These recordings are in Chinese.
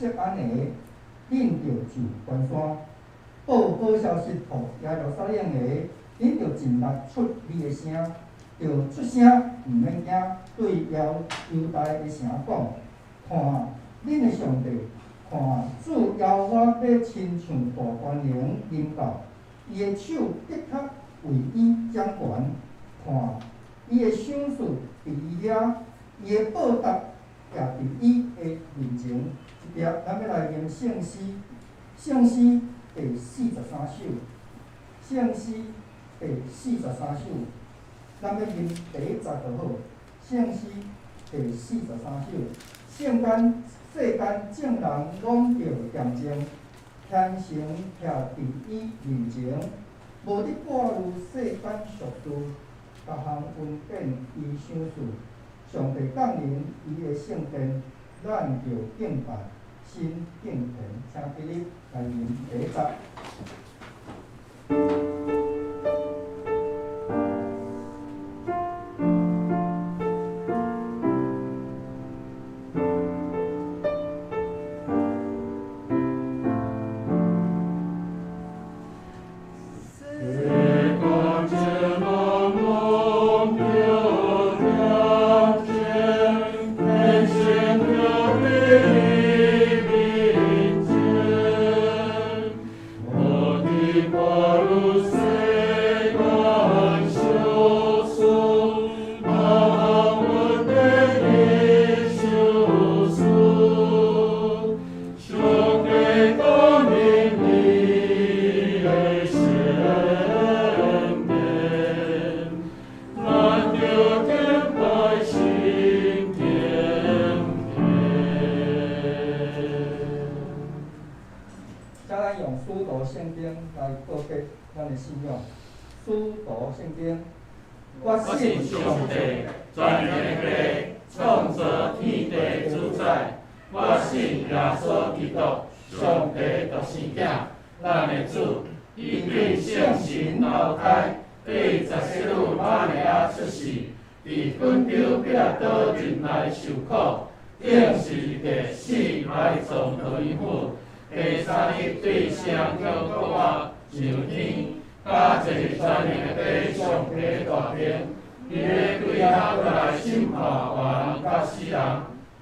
色安尼，恁着就关山，报好消息互耶路撒冷个，恁着尽力出你个声，着出声，毋免惊，对犹大个城讲，看恁个上帝，看主邀我要亲像大官人临到，伊个手的确为伊掌权，看伊个赏赐伫伊遐，伊个报答也伫伊个面前。一页，咱要来念圣诗，圣诗第43首，圣诗第43首，咱要念第一节就好。圣诗第43首，世间众人拢着恬静，虔诚徛伫伊面前，无得挂虑世间俗事，各项恩典伊赏赐。上帝降临伊个圣殿，咱着敬拜，心敬虔。请起立来念第一节。我信上帝，全能的创造天地主宰。我信耶稣基督，上帝独生子，咱的主，伊对圣神投胎，对17日玛利亚出世，伫昆州彼拉多前来受苦，顶是第4来从地府，第3日对上跳国我上天。加一全能的地上帝大天，伊要对他过来审判活人甲死人。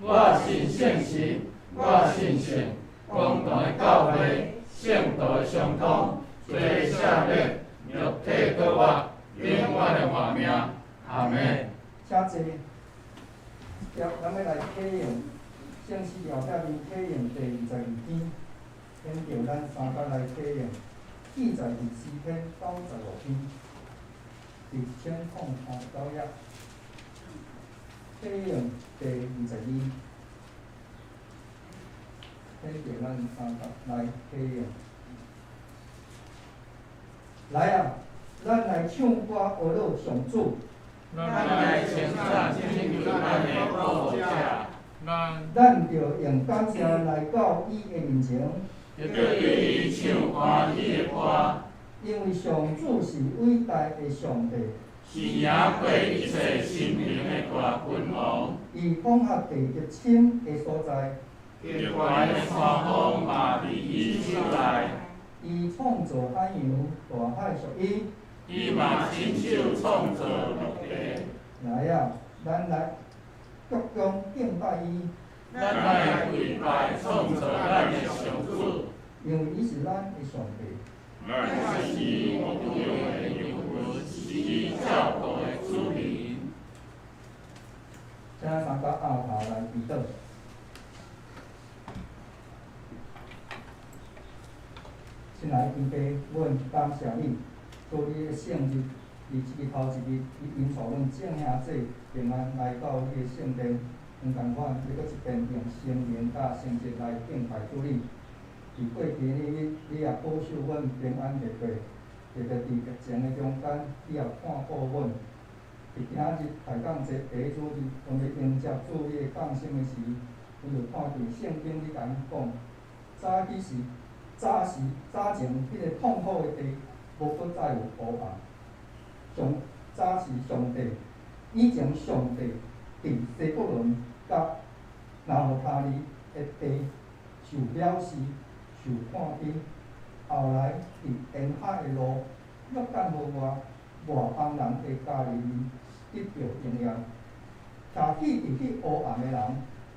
我信圣神，我信圣，公堂的教会，圣道的相通，罪赦免，肉体过活，永远的活命。阿门。请坐。咱要来启用圣诗条册面启用第22篇，牵着咱三角来启用。记载第4篇95篇，第1039页，启用第22，牵着咱三角来启用。来啊，咱来唱歌学乐上主。咱来称赞天主咱的保护者，咱着用感谢来到伊的面前。要对伊唱欢喜的歌，因为上主是伟大的上帝，是赢过一切心灵的大君王。伊放下地极深的所在，极悬的山峰嘛伫伊手内。伊创造海洋，大海属伊。伊嘛亲手创造陆地。来啊，咱来鞠躬敬拜伊。咱来跪拜创造咱的上主，因为伊是咱的上帝。咱是伊无用的灵魂，是伊照顾的主人。请三角后头来祈祷。亲爱的天父，阮感谢你，做你的圣日，伫即个头一日，你因带阮众兄弟平安来到你的圣殿。唔共款，你搁一遍用生命甲圣洁来敬拜主你。伫过去日，你也保守阮平安日过，特别伫疫情的中间，你也看顾阮。伫今仔日大降节第一主日，阮要迎接主你的降生的时，阮就看见圣经你甲阮讲，早前迄个痛苦的地，无搁再有苦难。早是上帝，以前上帝伫西伯伦甲拿弗他利的地受藐视、受看低。后来伫沿海的路越干无外，外邦人的家里面得到营养。徛起伫迄黑暗的人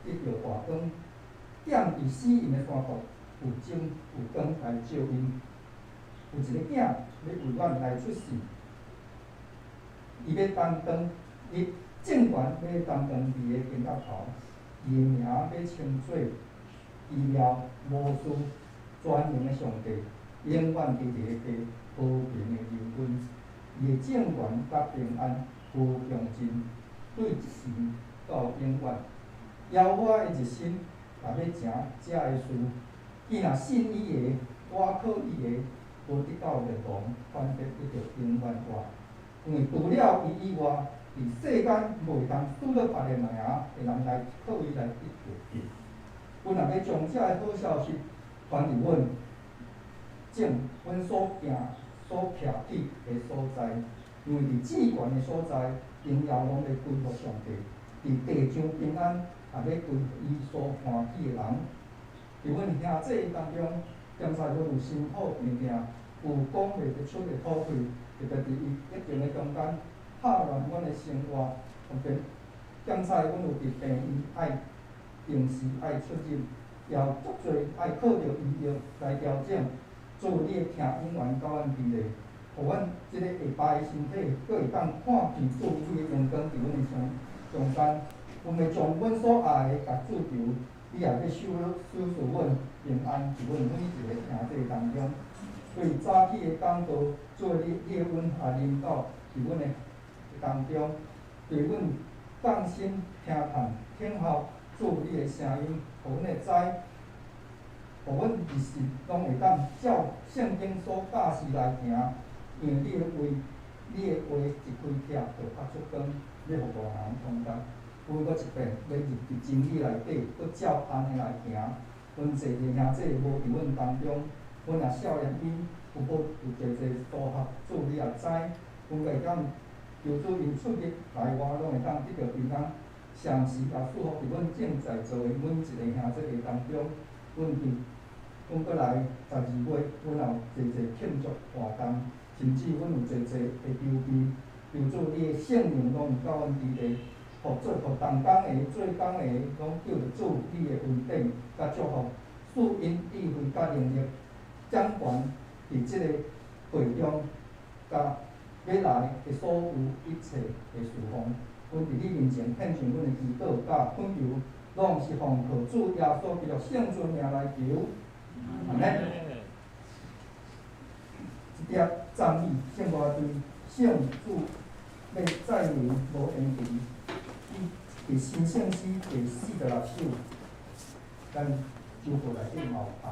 得到大光，踮伫死荫的山谷有钟有光来照因。有一个囝要为阮来出世，伊要担当，伊政权要担当伊的肩胛头，伊的名要称做医疗无私专营的上帝，永远伫一个和平的人君。伊的政权甲平安无穷尽，对一时到永远。邀我的一生，若要成遮个事，伊若信伊的，我靠伊的。无得到灭亡，反得得到永远活。因为除了伊以外，伫世间袂当拄到别个名会人来靠伊来得到伊。阮若要将遮个好消息传入阮所行所徛起的所在，因为伫至悬的所在，荣耀拢要归乎上帝。伫地上平安，也要归乎伊所欢喜的人。伫阮兄弟当中。兼且阮有辛苦拼命，有讲袂得出的土气，就着伫伊一定的中间拍乱阮的生活。特别兼且阮有伫病院爱定时爱出入，也有足侪爱靠着医药来调整。做你的听永远到阮伫咧，互阮即个下摆的身体，佫会当看见主你的阳光伫阮的中间。阮会将阮所爱的甲主求，你也要守守阮。平安伫阮每一个兄弟当中，对早起的讲道，做你的阮也领导伫阮的当中，对阮放心听盼听候做你的声音，互阮会知，互阮日时拢会当照圣经所教示来行，因为你的话一开帖就发出光，要互大人通达。阮搁一遍要入伫真理内底，搁照安尼来行。阮坐个兄弟无伫阮当中，阮也少年因有侪同学主你也知，阮会当求主因出入内外拢会当得到平安。上时也祝福伫阮正在座的每一个兄弟当中，阮搁来12月，阮也有侪庆祝活动，甚至阮有侪会筹备，求主你的圣灵拢有到阮伫咧。互同工的、做工的，拢叫着主你的恩典甲祝福，赐因智慧甲能力，掌权伫即个会中，甲要来的所有一切的事奉，阮伫你面前献上阮的祈祷甲恳求，拢是奉靠主耶稣基督圣尊名来求。阿门。一碟赞美圣歌对圣主要再明无言辞。伫新圣诗第46首，咱就过来顶毛拍。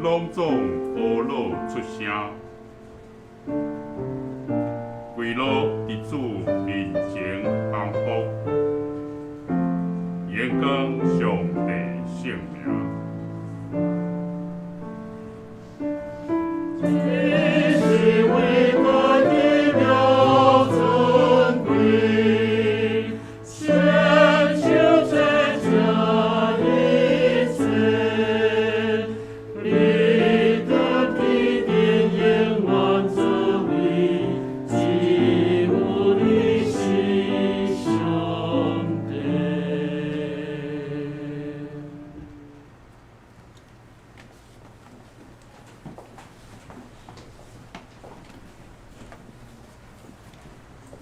拢总无路出声，跪落伫主面前降服，延光上帝圣名。你是伟大的了尊贵，全球在家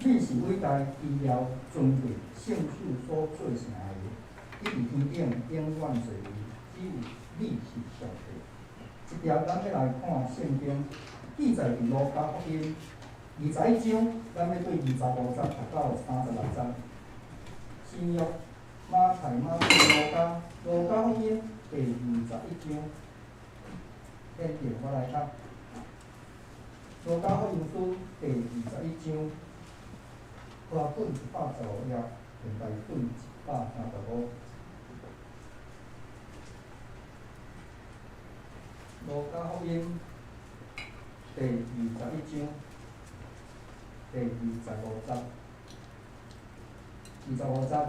伊是伟大医疗尊贵圣主所做成的，伊伫天顶永远坐位，只有你是上帝。一条咱要来看圣经，记载伫路加福音21章，咱要对25节读到36节。新约马太、马可、路加福音第21章，跟着我来读。路加福音书第21章，花本115页，现代本135。路加福音第21章第25节，25节，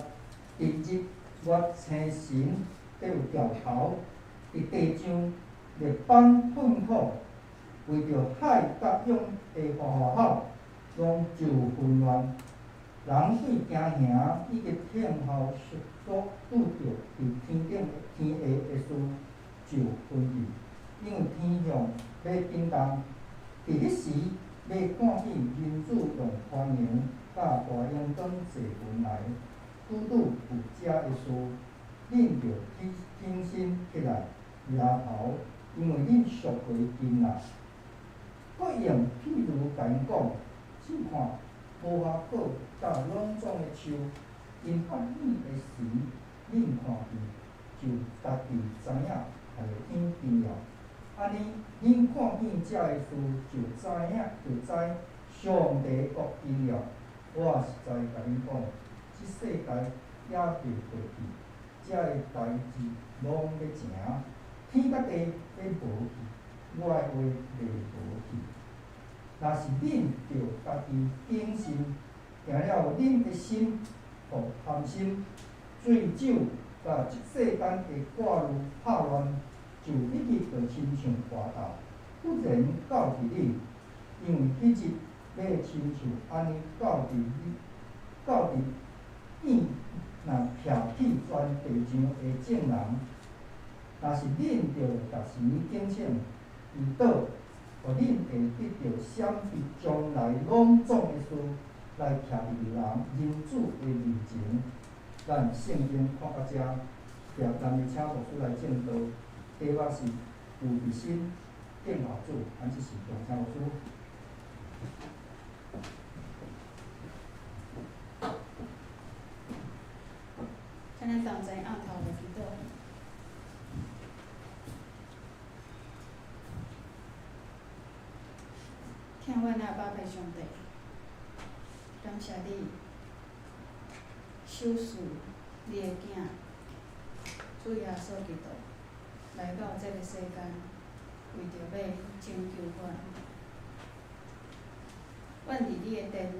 第日我请神得有调头，伫地上列邦困苦，为着海甲涌的花草，拢就混乱。人对惊吓以及天后所拄着伫天顶天下的事，就分去。因为天向要震动，伫迄时要看见人子用欢迎甲大阳光坐云来，拄有遮的事，恁着挺身起来抓头，因为恁属过今啦。各样譬如甲因讲，试看无花果甲拢总的树，因发现的时，恁看见，就家己知影下天边了。安尼，恁看见遮个事，就知上帝国近了。我实在甲恁讲，即世界也会过去，遮个代志拢要成，天甲地要无去，我的话袂无去。若是恁着家己谨慎，行了恁的心，互贪心、醉酒，甲即世间的挂虑拍乱，就一日就亲像滑倒，忽然到伫你，因为迄日要亲像安尼到伫变若徛起全地上的众人。若是恁着逐时警醒，祈祷，互恁会得到闪避将来拢总的事，来徛伫人子的面前。咱圣经看到遮，咱要请牧师来证道，题目是有伫心敬后主，咱即是重请牧师。请咱同齐昂头来祈祷。听阮阿爸爸上帝，感谢你手术你的囝主耶稣基督来到这个世间，为着要拯救阮。阮伫你的殿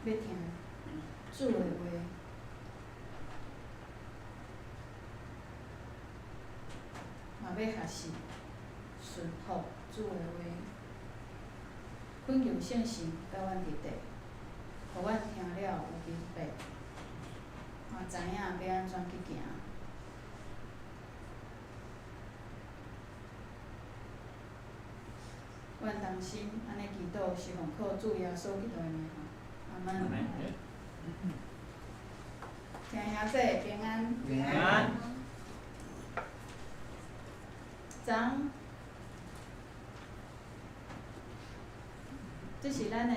要听主的话，嘛要学习顺服主的话。恳求圣神甲阮伫地，互阮听了有明白，嘛知影要安怎去行。阮同心安尼祈祷，是奉靠主耶稣基督的名。阿门。听兄姐平安。平安。昨这是咱的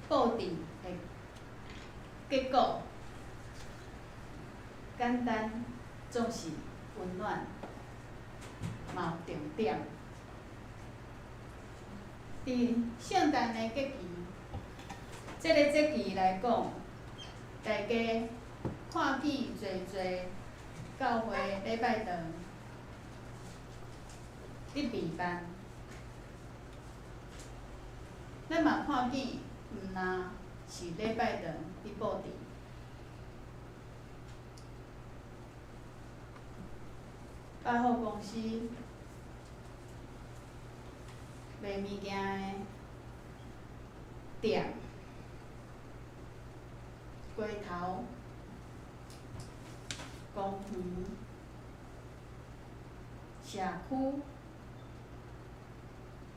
布置的结果，简单总是温暖，嘛有重点。伫圣诞的节期，这个节期来讲，大家看见侪教会礼拜堂伫备办。咱嘛看见，毋那是礼拜堂伫布置，百货公司卖物件的店、街头、公园、社区，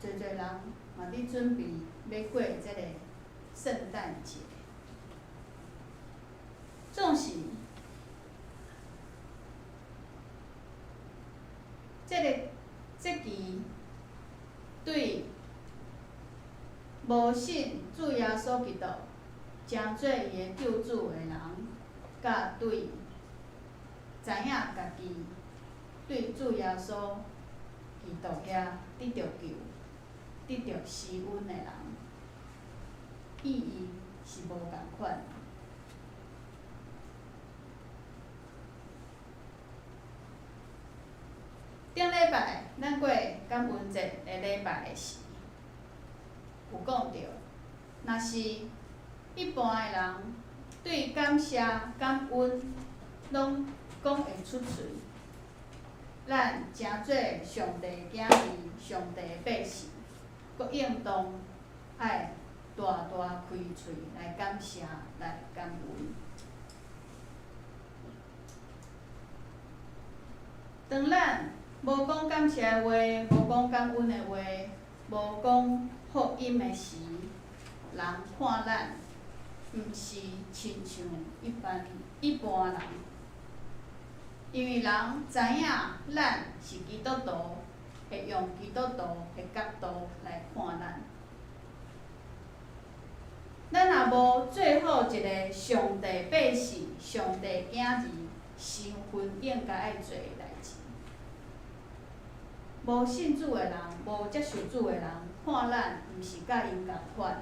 侪人嘛伫准备要过即个圣诞节。总是这期对无信主耶稣基督诚做伊的救主的人，甲对知影家己对主耶稣基督遐得着救、得着施恩的人，意义是无共款。顶礼拜咱过感恩节的礼拜的时，有讲着，若是一般的人对感谢、感恩，拢讲会出嘴，咱诚做上帝的囝儿、上帝的百姓，阁应当爱大大开喙来感谢、来感恩。当咱无讲感谢的话，无讲感恩的话，无讲福音的时，人看咱毋是亲像一般人，因为人知影咱是基督徒，会用基督徒的角度来看咱。咱若无做好一个上帝百姓、上帝囝儿身份应该爱做的代志。无信主的人，无接受主的人，看咱毋是甲因共款，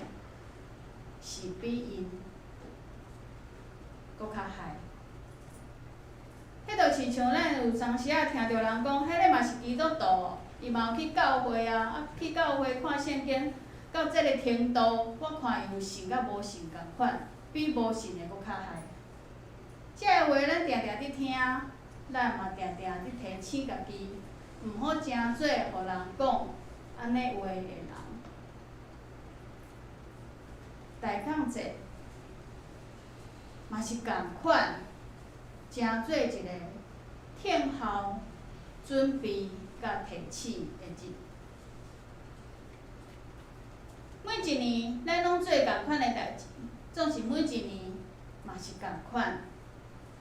是比因搁较害。迄就亲像咱有当时仔听着人讲，迄个嘛是基督徒哦，伊嘛有去教会啊，去教会看圣经，到即个程度，我看伊有信甲无信共款，比无信的搁较害。即个话咱定定伫听，咱嘛定定伫提醒家己。毋好诚做互人讲安尼话的人。大港节嘛是共款，诚做一个听候、准备甲提醒的日。每一年咱拢做共款的代志，总是每一年嘛是共款，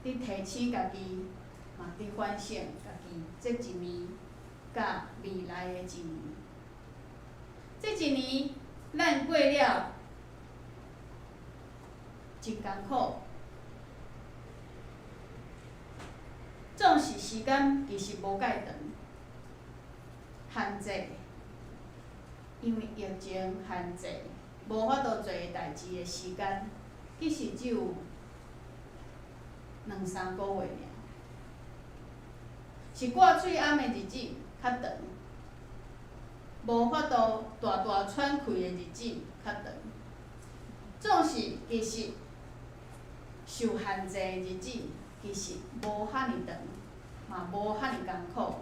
伫提醒家己，嘛伫反省家己，这一年。甲未来的一年，这一年咱过了真艰苦，总是时间其实无介长，限制，因为疫情限制，无法度做代志的时间，其实只有2-3个月尔，是挂喙暗的日子。较长，无法度大大喘气的日子较长，总是其实受限制的日子其实无遐尼长，嘛无遐尼艰苦。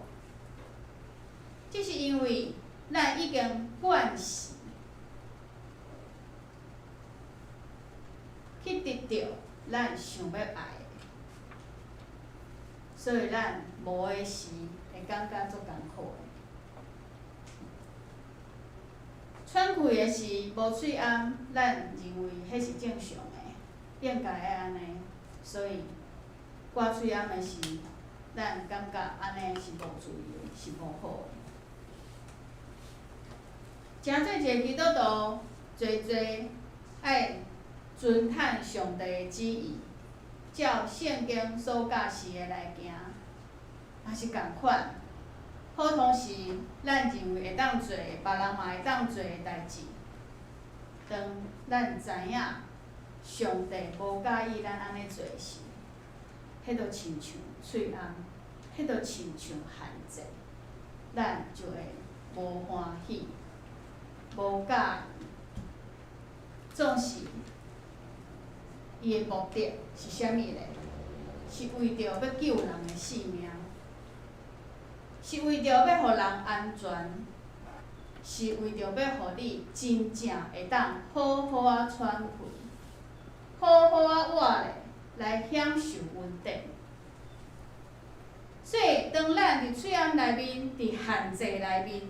这是因为咱已经惯势去得到咱想要爱的，所以咱无的时。会感觉足艰苦的，喘气的时无喙暗，咱认为迄是正常的，应该爱安尼。所以挂喙暗的时，咱感觉安尼是无注意的，是无好的。诚做一个基督徒，侪爱遵趁上帝的旨意，照圣经所教示的来行。也是共款，普通是咱认为会当做，别人嘛会当做的代志。当咱知影上帝无介意咱安尼做时，迄就亲像喙暗，迄就亲像限制，咱就会无欢喜、无介意。总是伊的目的是啥物呢？是为着要救人的性命。是为着要互人安全，是为着要互你真正会当好好啊喘气，好好啊活咧，来享受稳定。所以，当咱伫喙暗内面，伫限制内面，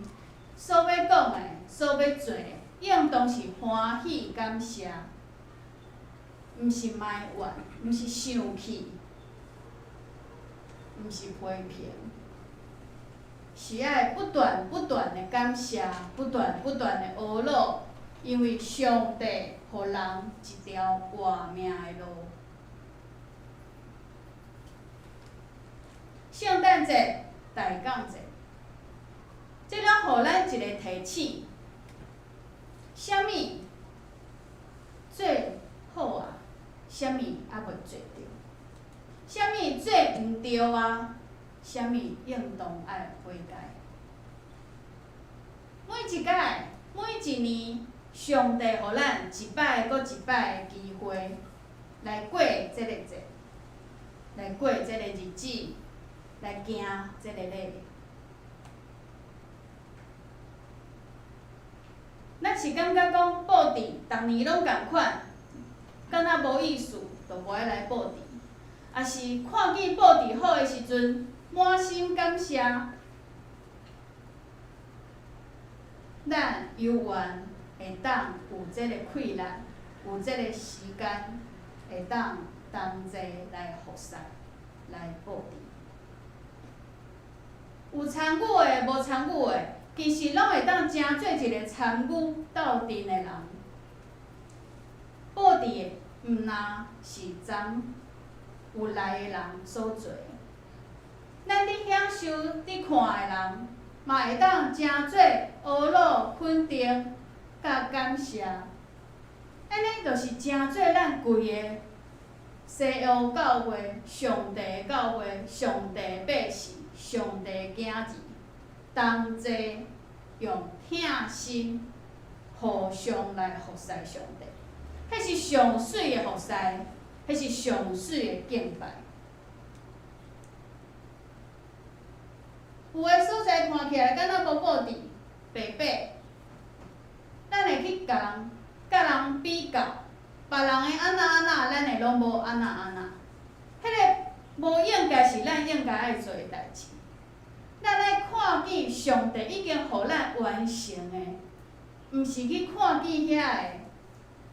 所要讲的、所要做的，应当是欢喜感谢，毋是埋怨，毋是生气，毋是批评，是爱不断的感谢，不断的学乐，因为上帝互人一条活命的路。圣诞节、大港节，这了互咱一个提醒：啥物做好啊？啥物还袂做着？啥物做毋对啊？啥物应当爱悔改？每一届、每一年，上帝互咱一摆搁一摆的机会，来过这个节，来过这个日子，来行这个礼。咱是感觉讲布置，逐年拢共款，敢若无意思，就无爱来布置。也是看见布置好的时阵，满心感谢。咱有缘会当有这个气力，有这个时间，会当同齐来服侍，来布置。有参与的，无参与的，其实拢会当成做一个参与斗阵的人。布置的毋若是昨有来的人所做，咱伫享受、伫看的人，嘛会当诚做学乐、肯定、甲感谢。安尼就是诚做咱规个西欧教会、上帝的教会、上帝的百姓、上帝的囝儿，同齐用疼心、互相来服侍上帝。迄是上水的服侍，迄是上水的敬拜。有诶所在看起来敢若无布置，白白，咱会去甲人比较，别人的安那，咱会拢无安那。迄个无应该是咱应该爱做诶代志。咱爱看见上帝已经互咱完成诶，毋是去看见遐个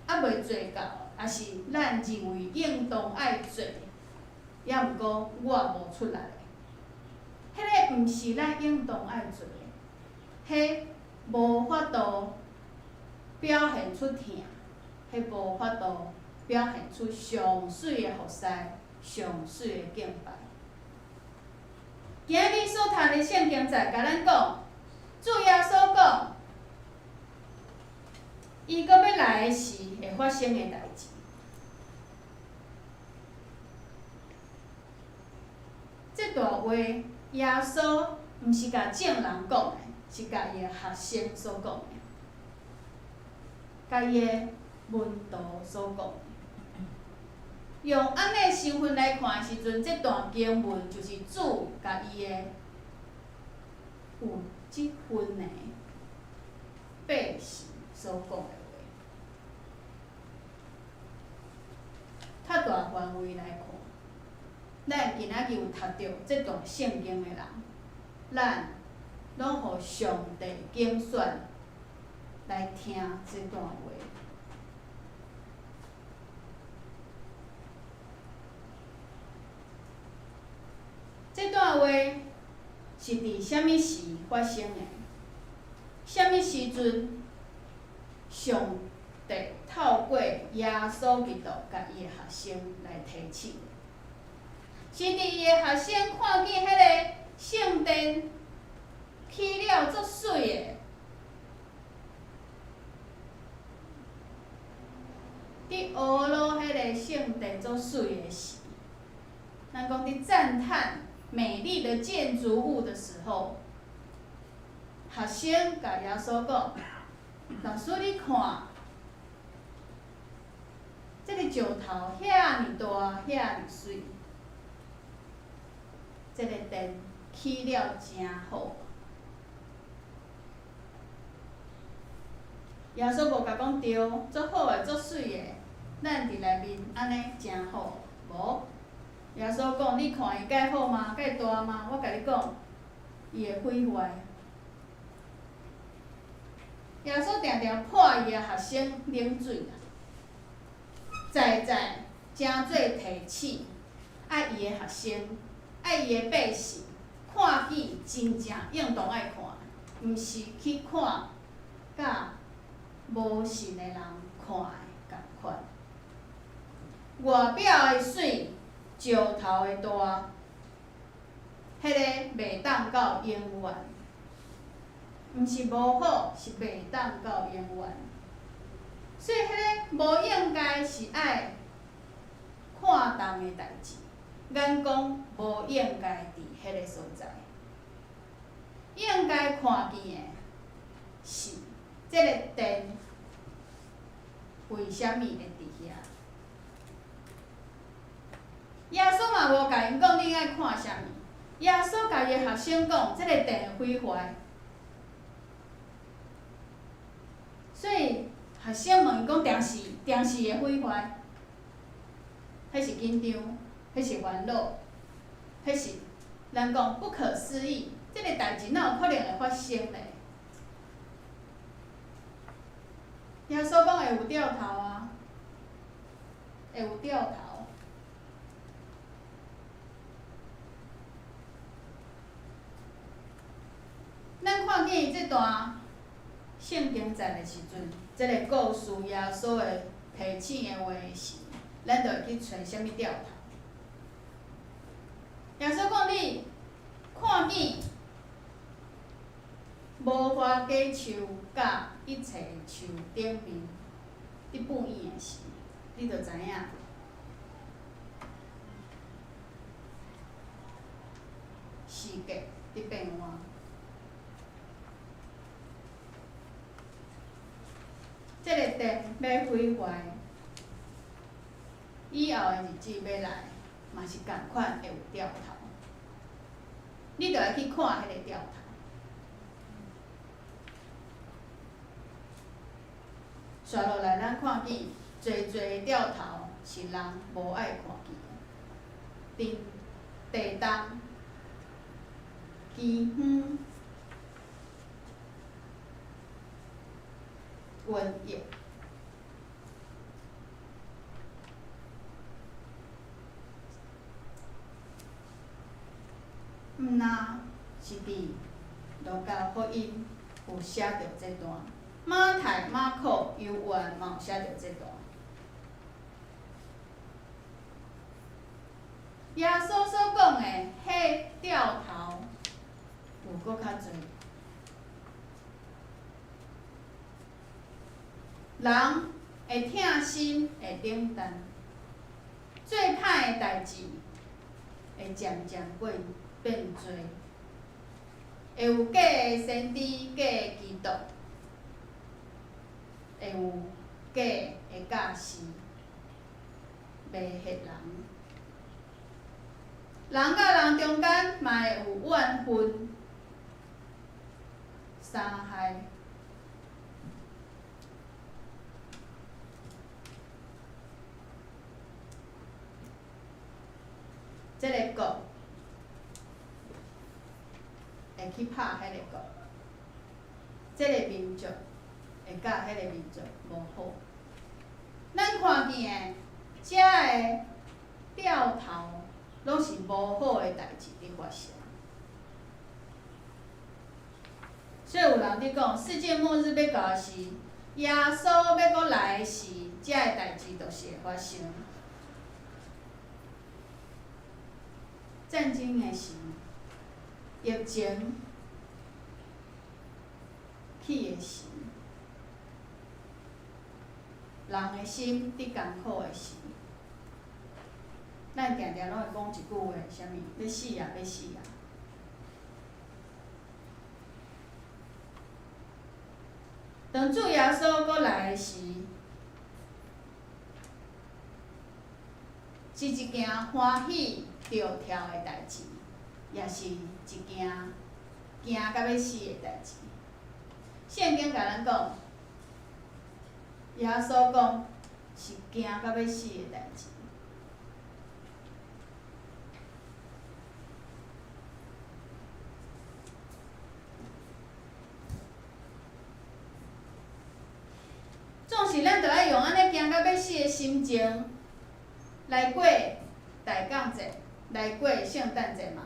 还袂做到，也是咱认为应当爱做，也毋过我无出来。迄个毋是咱应当爱做的，迄无法度表现出疼，迄无法度表现出上水的服侍、上水的敬拜。今日所读的圣经在甲咱讲，主耶稣讲，伊搁要来的时会发生的代志。这段话，耶稣毋是甲众人讲的，是甲伊的学生所讲的，甲伊的门徒所讲的。用安尼身份来看的时阵，这段经文就是主甲伊的有即份的百姓所讲的话。较大范围来看，咱今仔日有读到这段圣经的人，咱拢互上帝拣选来听这段话。这段话是伫啥物时发生的？啥物时阵，上帝透过耶稣基督甲伊的学生来提醒？是伫伊的学生看见迄个圣殿起了足水的，伫学咯迄个圣殿足水的时，咱讲伫赞叹美丽的建筑物的时候，学生甲耶稣讲：“老师，你看，这个石头遐尔大，遐尔水，这个殿起了真好。”耶稣无甲讲对，足好诶，足水诶，咱伫内面安尼真好，无。耶稣讲：“你看伊介好吗？介大吗？我甲你讲，伊会毁坏。”耶稣定定迫伊的学生啉水，在真做提醒，爱伊的学生，爱伊的百姓，看见真正应当爱看，毋是去看甲无信的人看的共款。外表的水，石头的大，迄个袂当到永远。毋是无好，是袂当到永远。所以，迄个无应该是爱看重的代志，眼光无应该伫迄个所在。应该看见的是，即个殿为虾米会伫遐？耶稣嘛无甲因讲你爱看虾米，耶稣甲伊的学生讲，即个殿会毁坏。所以学生问伊讲，定时会毁坏，迄是紧张，迄是烦恼，迄是人讲不可思议，即个代志哪有可能会发生咧？耶稣讲会有掉头啊，会有掉头。咱看见伊这段圣经在的时阵，即个故事耶稣的提醒的话是，咱就会去找啥物掉头。耶稣讲你看见无花果树甲一切树顶面伫põ伊的时，你就知影时局伫变换。即个殿要毁坏，以后的日子要来，嘛是共款会有掉头。你着要去看迄个掉头。刷落来，咱看见侪的掉头是人无爱看见的，地动、饥荒、瘟疫。毋那是伫路加福音有写着这段，马太、马可、约翰嘛有写着这段。耶稣所讲的迄掉头有搁较侪。人会疼心，会冷淡，做歹的代志会渐渐变多，会有假的先知、假的基督，会有假的教师，迷惑人。人甲人中间嘛会有怨恨、伤害。即个国会去拍迄个国，即个民族会甲迄个民族无好。咱看见的遮个掉头，拢是无好的代志伫发生。所以有人伫讲，世界末日要到的时，耶稣要搁来的时，遮个代志就是会发生。战争的时，疫情去的时，人的心伫艰苦的时，咱定定拢会讲一句话，啥物？要死啊！要死啊！当主耶稣搁来的时，是一件欢喜着跳的代志，也是一件惊到要死的代志。圣经甲咱讲，耶稣讲是惊到要死的代志。总是咱着爱用安尼惊到要要死的心情来过大港节，来过圣诞节吗？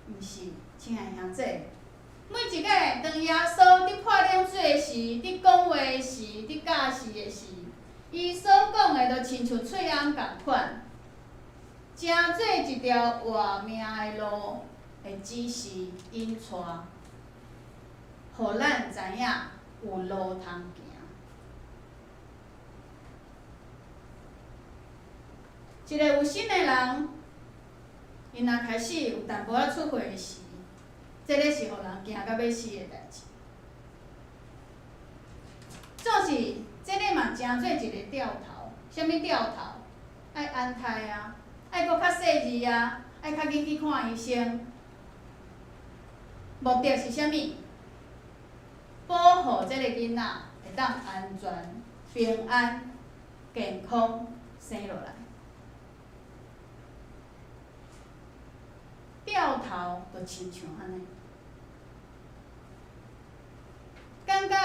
毋是，亲爱兄姐，每一个当耶稣伫破冷水的时，伫讲话的时，伫教示的时，伊所讲的就亲像翠红共款，正做一条活命的路的指示引带，互咱知影有路通行。一个有心的人，伊若开始有淡薄仔出货的时，这个是互人惊到要死的代志。总是这个嘛，真做一个掉头。啥物掉头？爱安胎啊，爱搁较细致啊，爱较紧去看医生。目的是啥物？保护这个囡仔会当安全、平安、健康生落来。掉头就亲像安尼，感觉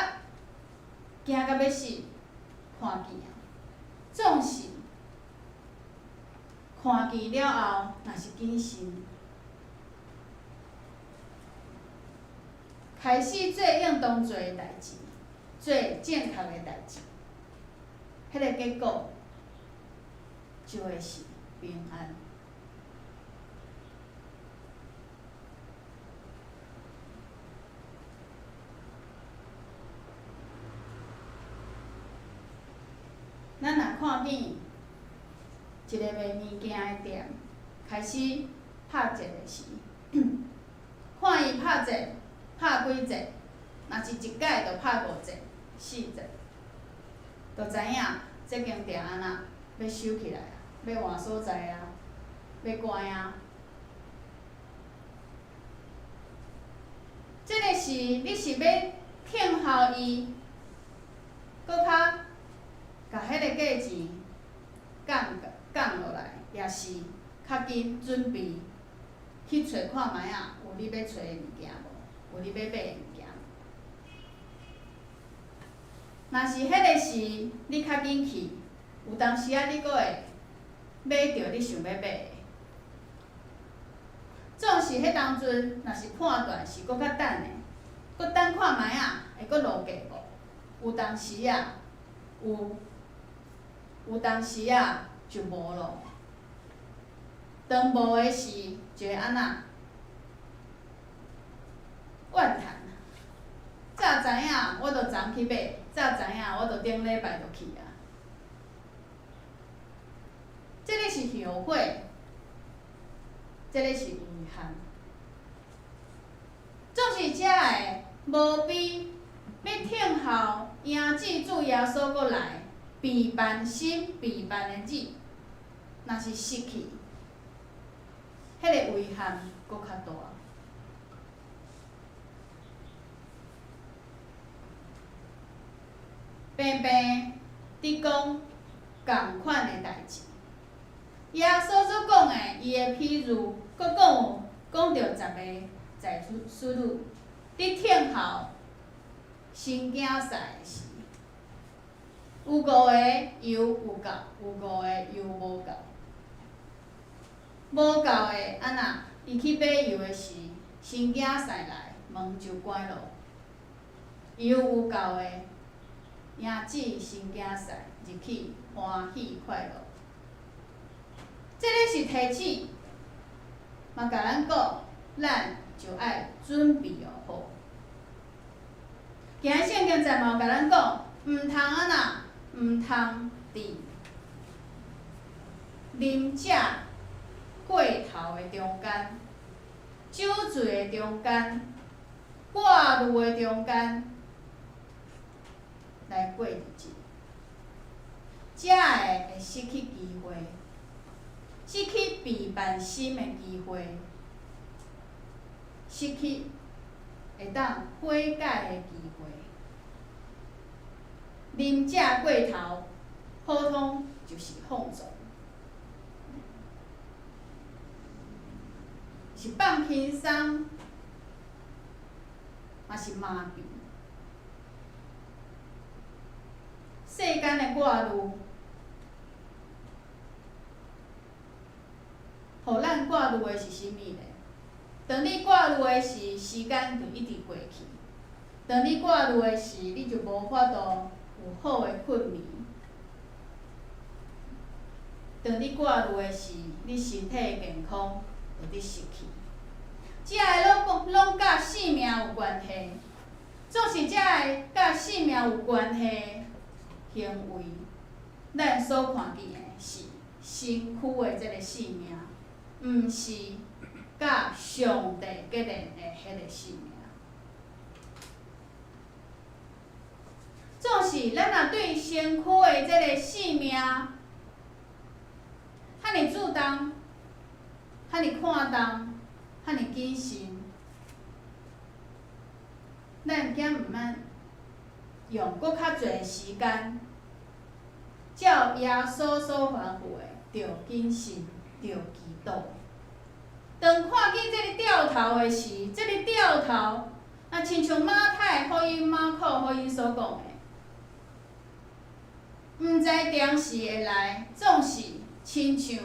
惊到要死，看见啊，总是看见了后，若是谨慎，开始做应当做的代志，做正确的代志，迄个结果就会是平安。咱若看见一个卖物件的店开始拍折的时，看伊拍折拍几折，若是一摆就拍5折、4折，就知影这间店安那要收起来啊，要换所在啊，要关啊。这个是你是要听候伊，搁较。甲迄个价钱降落来，也是较紧准备去找看卖啊，有你要找的物件无？有你要买的物件。若是迄个时你较紧去，有当时啊你阁会买着你想要买的。总是迄当阵，若是判断是阁较等的，阁等看卖啊，会阁落价无？有当时啊，有当时啊就无咯。当无的时，就会安那怨叹。早知影我就昨去买，早知影我就顶礼拜就去啊。这个是后悔，这个是遗憾。总是遮个无比要听候迎祭主耶稣阁来。备办心、备办的日，若是失去，迄个遗憾搁较大。平平伫讲共款的代志，耶稣所讲的伊的譬喻，搁讲着10个财主女伫听候新囝婿的时。有5个油有够，有5个油无够。无够的安那，伊去买油的时，新囝婿来，门就关咯。油有够的，迎姊新囝婿入去欢喜快乐。这个是提醒，嘛甲咱讲，咱就爱准备好。今日圣经在嘛有甲咱讲，毋通安那。毋通伫啉食过头的中间，酒醉的中间，挂虑的中间来过日子，遮会失去机会，失去备办心的机会，失去会当悔改的机会。啉食过头，普通就是放纵，是放轻松，嘛是麻痹。世间的外路，互咱挂虑的是啥物呢？当你挂虑的是时间就一直过去，当你挂虑的是你就无法度有好的困眠，当你挂虑的是你身体的健康会伫失去，遮个拢甲性命有关系。总是遮个甲性命有关系的行为，咱所看见的是身躯的即个性命，毋是甲上帝结连的迄个性命。总是咱若对身躯的即个性命遐尼注重、遐尼看重、遐尼谨慎，咱惊毋免用搁较侪时间，照耶稣所吩咐的，着谨慎，着祈祷。当看见即个掉头的时，即个掉头，若亲像马太福音、马可福音所讲的，毋知当时会来，总是亲像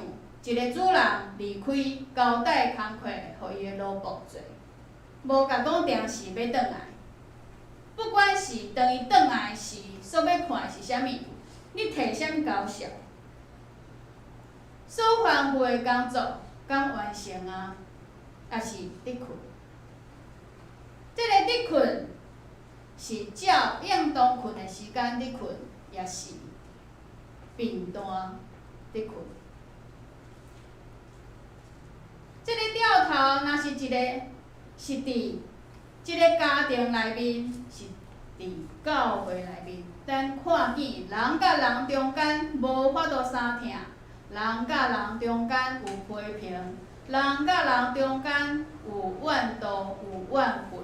一个主人离开交代工课，互伊的奴仆做，无甲讲当时要转来。不管是当伊转来时，所要看的是啥物，你摕啥物高效，所吩咐的工作敢完成啊？还是伫困？即个伫困是照应当困的时间伫困，也是平淡伫困。即个掉头，若是一个是伫即个家庭内面，是伫教会内面，咱看见人甲人中间无法度相听，人甲人中间有批评，人甲人中间有怨妒、有怨恨，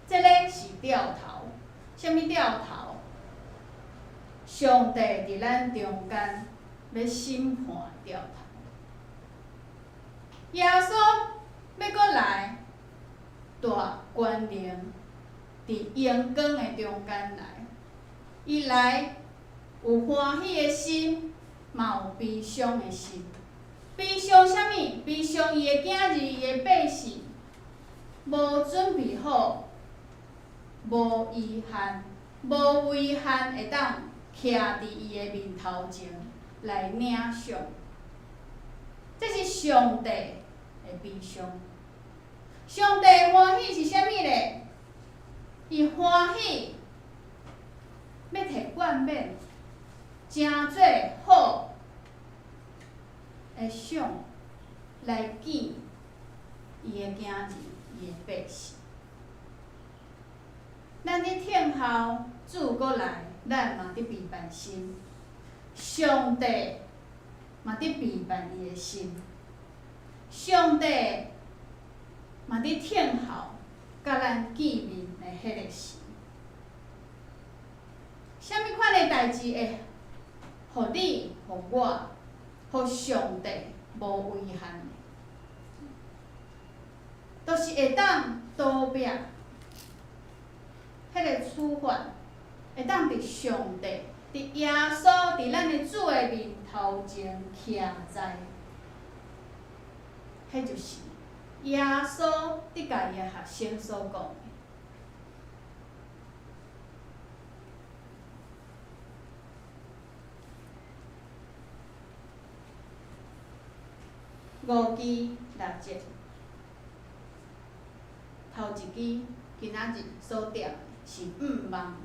即个是掉头。啥物掉头？上帝伫咱中间要审判掉头。耶稣要搁来，大权能伫阳光的中间来，伊来有欢喜的心，嘛有悲伤的心。悲伤啥物？悲伤伊的囝儿、伊的百姓无准备好，无遗憾，无遗憾会当徛伫伊的面头前来领赏。这是上帝的悲伤。上帝欢喜是啥物咧？伊欢喜要摕冠冕，真做好的赏来见伊的囝儿、伊的百姓。咱伫听候主搁来，咱嘛伫备办心。上帝嘛伫备办伊的心。上帝嘛伫听候甲咱见面的迄个时。啥物款的代志会互你、互我、互上帝无遗憾？都是会当倒壁，迄个处罚会当伫上帝、伫耶稣、伫咱的主的面头前徛在，迄就是耶稣伫家己的学生所讲的。5支6节，头一支今仔日所点是毋忘，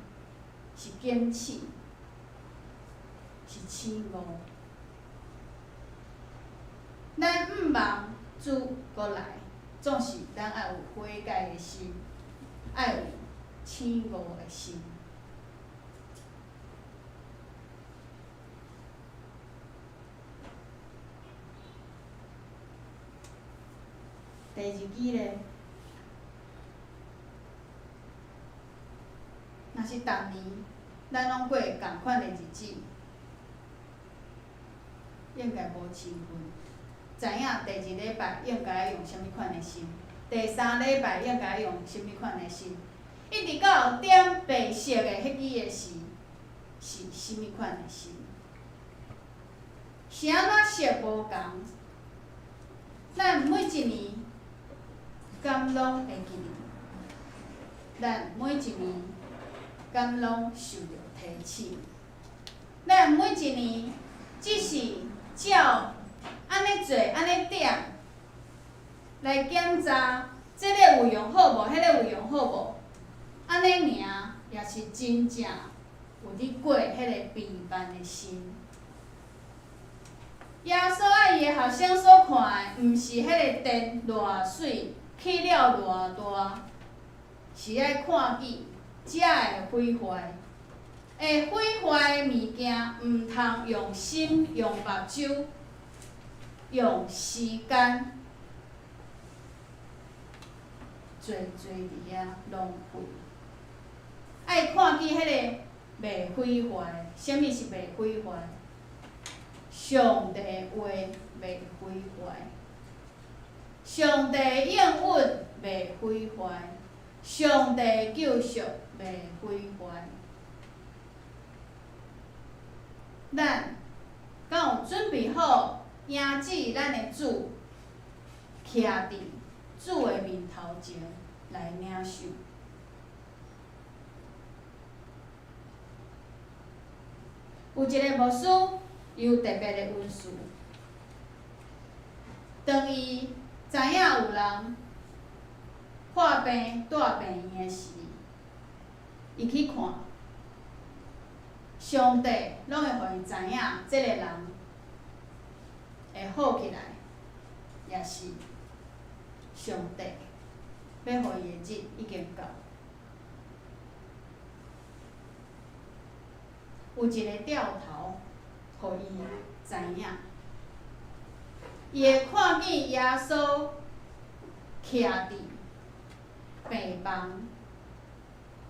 是坚持，是醒悟。咱毋忘主搁来，总是咱爱有悔改的心，爱有醒悟的心。第二支咧，若是逐年咱拢过共款的日子，应该无清分。知影第2礼拜应该用啥物款的心，第3礼拜应该用啥物款的心，一直到点白色的迄支的时，是甚物款的心？是安怎熟无共？咱每一年，敢拢会记？咱每一年，敢拢受着提醒？咱每一年，只是照安尼做、安尼点来检查，即个有用好无？迄个有用好无？安尼尔，也是真正有伫过迄个平凡的心。耶稣爱伊的学生所看的，毋是迄个殿偌水，起了偌大，是爱看见才会毁坏。会毁坏的物件，毋通用心、用目睭、用时间，侪伫遐浪费。爱看见迄个袂毁坏，啥物是袂毁坏？上帝的话袂毁坏，上帝的应允袂毁坏，上帝的救赎袂毁坏。咱敢有准备好迎接咱的主，徛伫主的面头前来领受？有一个牧师，伊有特别的恩赐。当伊知影有人破病住病院的时，伊去看，上帝拢会互伊知影，即个人会好起来，也是上帝要互伊的日已经到。有一个调头，互伊知影，伊会看见耶稣徛伫病房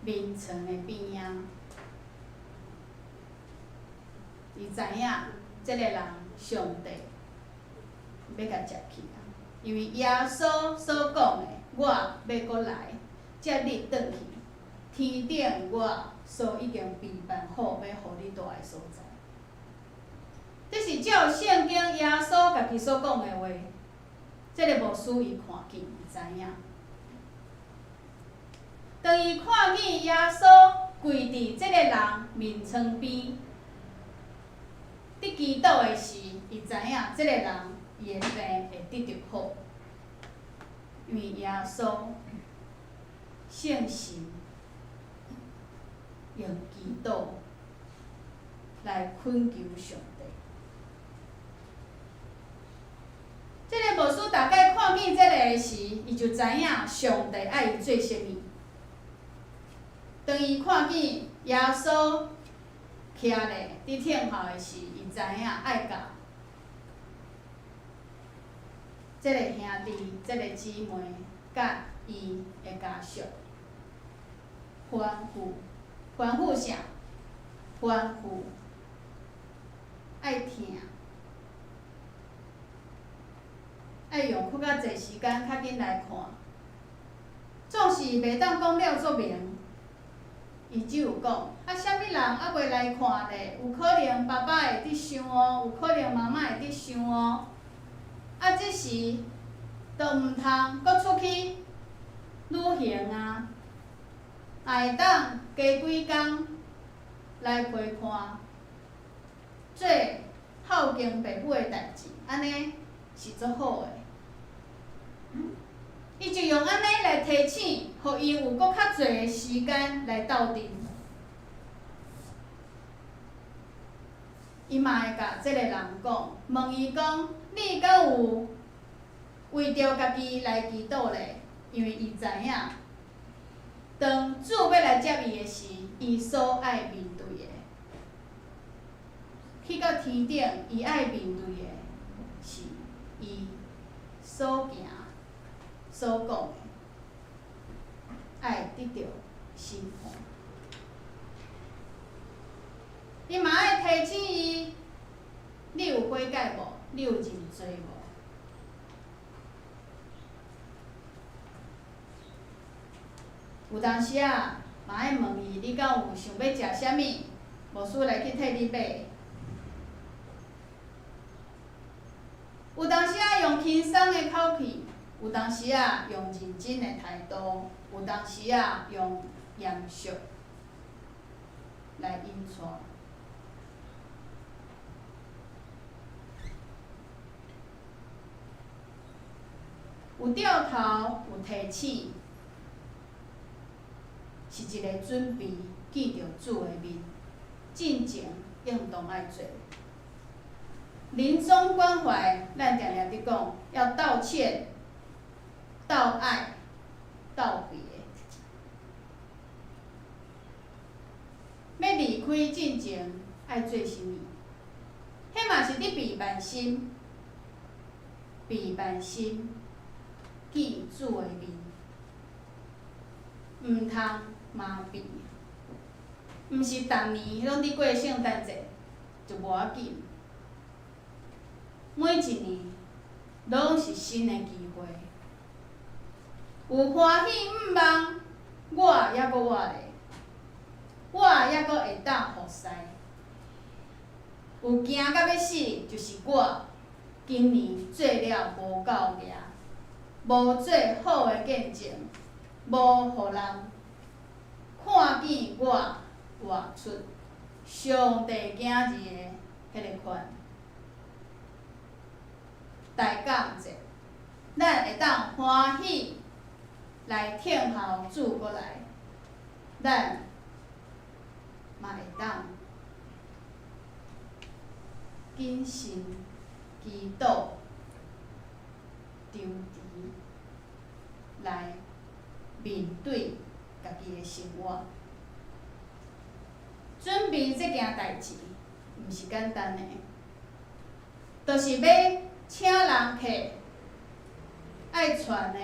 眠床的边仔，伊知影即个人上帝要甲接去啊，因为耶稣所讲的，我要搁来，接你转去天顶我所已经备办好要互你住的所在。这是照圣经耶稣家己所讲的话，这个牧师伊看见，伊知影。当伊看见耶稣跪伫这个人面床边，伫祈祷的时，伊知影这个人伊的病会得着好，因为耶稣圣神用祈祷来恳求上帝。这个牧师大概看见这个时，伊就知影上帝爱伊做啥物。当伊看见耶稣徛咧伫听候的时，伊知影爱甲这个兄弟、这个姊妹甲伊的家属欢呼，欢呼啥？欢呼，爱听，爱用较侪时间较紧来看，总是袂当讲了作明。伊只有讲，啥物人还袂来看咧？有可能爸爸会伫想哦，有可能妈妈会伫想哦。即时，都毋通搁出去旅行啊，会当加几工来陪伴，做孝敬父母的代志，安尼是足好的。伊就用安尼来提醒，互伊有搁较侪的时间来斗阵。伊嘛会甲即个人讲，问伊讲：你敢有为着家己来祈祷咧？因为伊知影，当主要来接伊的时，伊所爱面对的，去到天顶，伊爱面对的是伊所行。所讲的，爱得到审判。伊嘛爱提醒伊，你有悔改无？你有认罪无？有当时啊，嘛爱问伊，你敢有想要食啥物？无需来去替你买。有当时用轻松的口气，有当时用认真的态度，有当时用严肃来引带。有掉头，有提起，是一个准备见着主的面，进前应当爱做。临终关怀，咱常常伫讲要道歉、道爱、道别。要离开进前，爱做啥物？迄嘛是伫备万心，备万心。见主的面，毋通麻痹。毋是逐年拢伫过圣诞节，就无要紧。每一年拢是新的机会，有欢喜毋忘，我还阁活咧，我还阁会当服侍。有行到要死，就是我今年做了无够额。无做好的见证，无互人看见我活出上帝囝儿的迄个款。大感谢，咱会当欢喜来听候主过来，咱嘛会当谨慎祈祷。张持来面对家己的生活，准备这件代志，毋是简单的，就是要请人客，爱传的、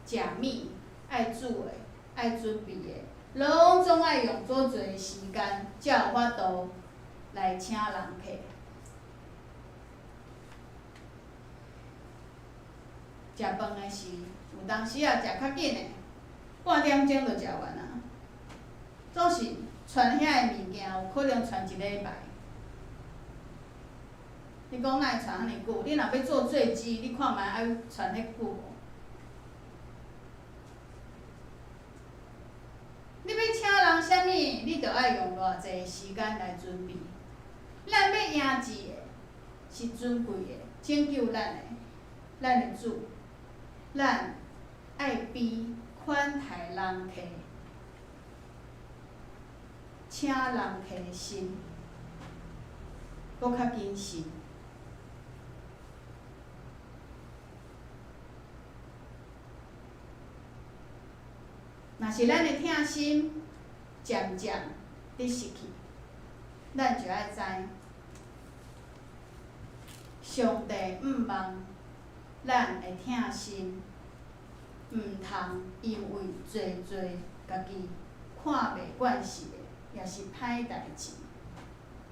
食物、爱煮的、爱准备的，拢总爱用足侪的时间，才有法度来请人客。食饭的时，有当时食较紧的，半点钟就食完啊。总是传遐个物件，有可能传一礼拜。你讲哪会传遐尼久？你若要做醉鸡，你看觅爱传遐久无？你要请人啥物，你着爱用偌济时间来准备。咱要赢字的，是尊贵的，拯救咱的主。咱爱比款待人客，请人客的心，搁较谨慎。若是咱的疼心渐渐伫失去，咱就爱知，上帝毋忘咱的疼心，毋通因为做家己看袂惯势的，也是歹代志，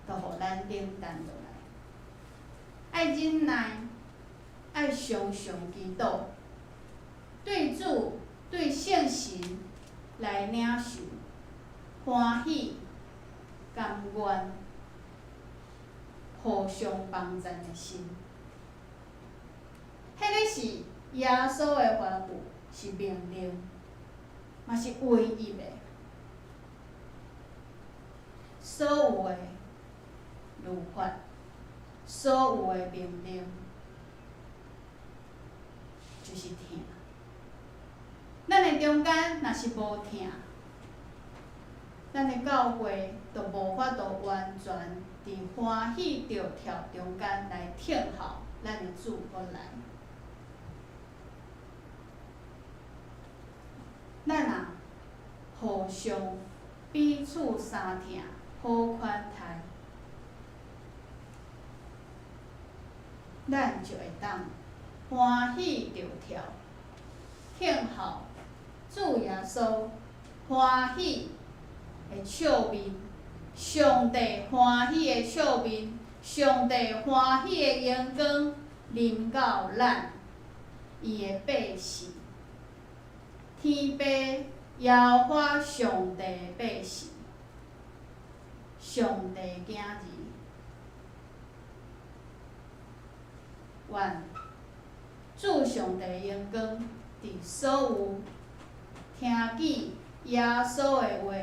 就互咱冷淡落来。爱忍耐，爱常常祈祷，对主、对圣神来领受欢喜、甘愿、互相帮助的心。迄个是耶稣的吩咐，是命令，嘛是唯一的。所有的律法，所有的命令，就是疼。咱的中间若是无疼，咱的教会就无法度完全伫欢喜着跳中间来听候咱的主过来。咱互相彼此相疼，好款待，咱就会当欢喜着跳，听候主耶稣欢喜的笑面，上帝欢喜的笑面，上帝欢喜的阳光临到咱伊的百姓。天父耶和华上帝的百姓，上帝囝儿。愿主上帝荣光伫所有听见耶稣的话，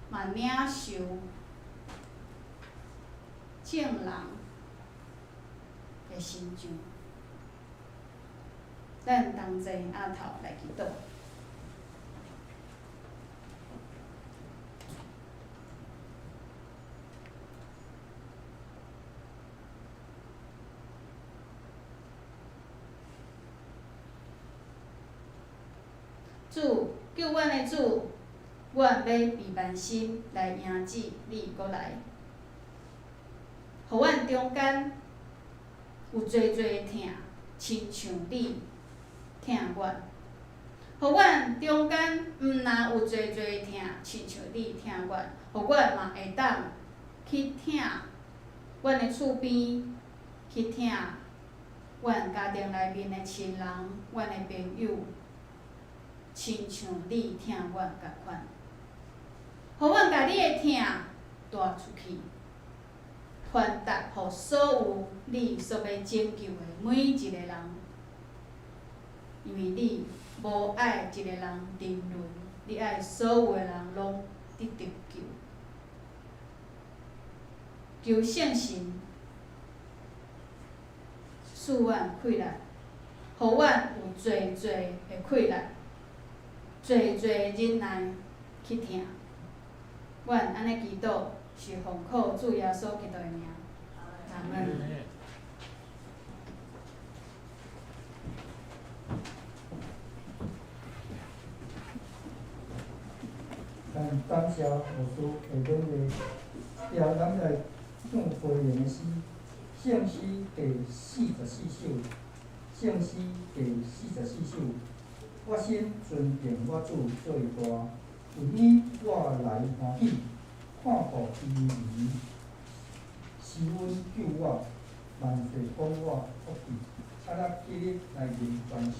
嘛领受正人的心上。咱同齐额头来祈祷。主，救阮的主，阮要备万心来迎接你过来，互阮中间有侪侪疼，亲像你疼阮；互阮中间毋若有侪侪疼，亲像你疼阮，互阮嘛会当去疼阮的厝边，去疼阮家庭内面的亲人、阮的朋友。亲像你疼阮共款，互阮家己的疼带出去，传达互所有你所要拯救的每一个人，因为你无爱一个人沉沦，你爱所有的人拢得着救。求圣神赐阮气力，互阮有侪侪的气力。侪侪忍耐去听，阮安尼祈祷是奉靠主耶稣基督的名，阿门。感谢牧师下面的调咱来唱回应的诗，圣诗第44首，圣诗第44首。我心尊敬我主最大，有你我来欢喜，看顾伊儿，是阮救我，万世保我福气。啊，咱起立来吟全首。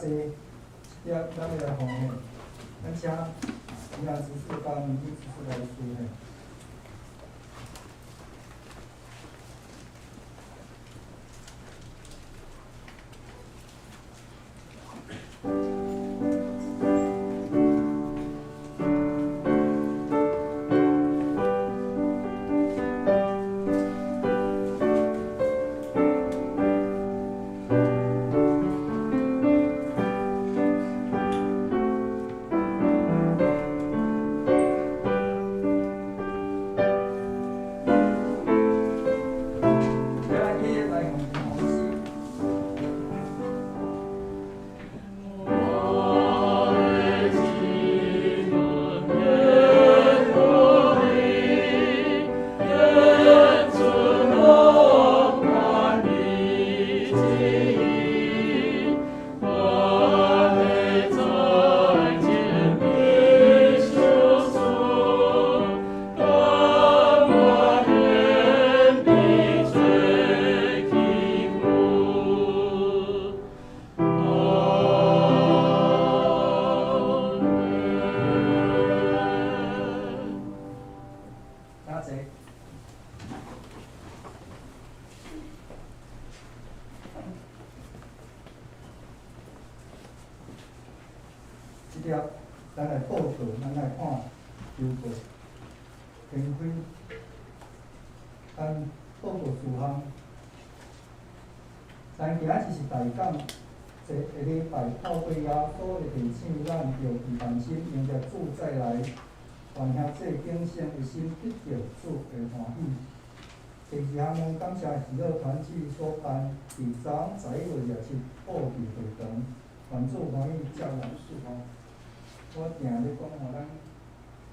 济，一粒咱要来奉献，咱请宜兰执事甲民意执事来书献。即粒咱来报告，咱来看收报经费，咱报告事项。咱今仔日是大港，这下礼拜透过耶稣的提醒，咱着平凡心，用着主再来，传兄弟敬献的心，得着主的欢喜。第二项，感谢喜乐团契所办第3、11月27布置会堂，愿主欢喜接纳事奉。我定咧讲吼，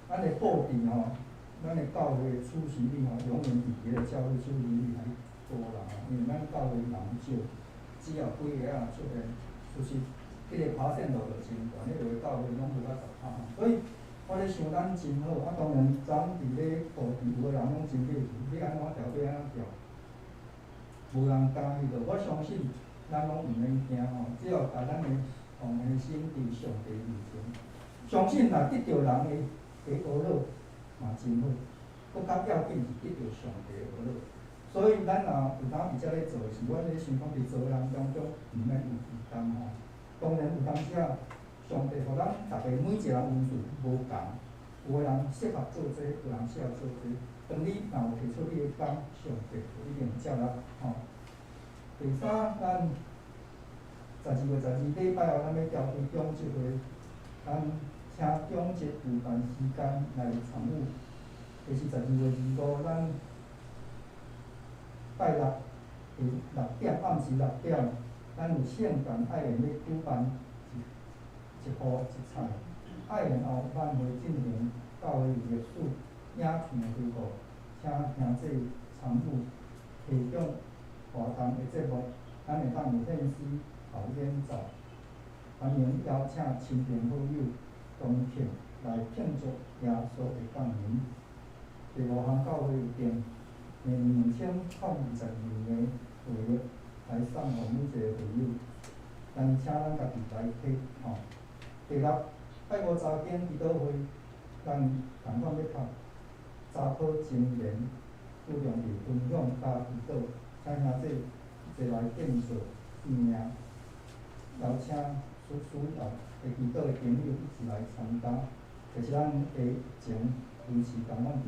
咱的布置吼，咱的教会的出席率吼，永远比别的教会出席率还多啦吼，因为咱教会人少，只要几个啊出现，就是迄个%就真悬，迄落个教会拢无到10%吼，所以我咧想咱真好，啊当然咱伫咧布置，有个人拢真客气，要安怎调要安怎调，无人干迄个，我相信咱拢毋免惊吼，只要把咱的奉献心伫上帝面前。相信若得着人的福乐嘛真好，搁较要紧是得着上帝的福乐。所以咱若有当伫遮咧做，是阮咧想讲伫做人当中毋免有负担吼。当然有当时啊，上帝互咱逐个每一个人运势无共，有个人适合做这，有人适合做这。当你若有提出你的工，上帝就一定接纳吼。第三，咱12月12礼拜后，咱要调开中职会，咱请中职有段时间来参与，就是12月25，咱拜六伫6点，暗时6点，咱有圣诞爱宴要举办一壶一菜，爱宴后晚会进行教会历史影片回顾，请兄弟参与其中活动的节目，咱会当有献诗、后演奏，欢迎邀请亲朋好友同庆来庆祝耶稣的降临。第5项教会有定明2022年5月来送互每一个会友，但请咱家己来摕吼。第6，拜五查经祈祷会，咱同款要读查考真言，注重伫分享加祈祷，请兄弟一来建设生命，邀请需要会祈祷的朋友一起来参加，就是咱下前维持同咱伫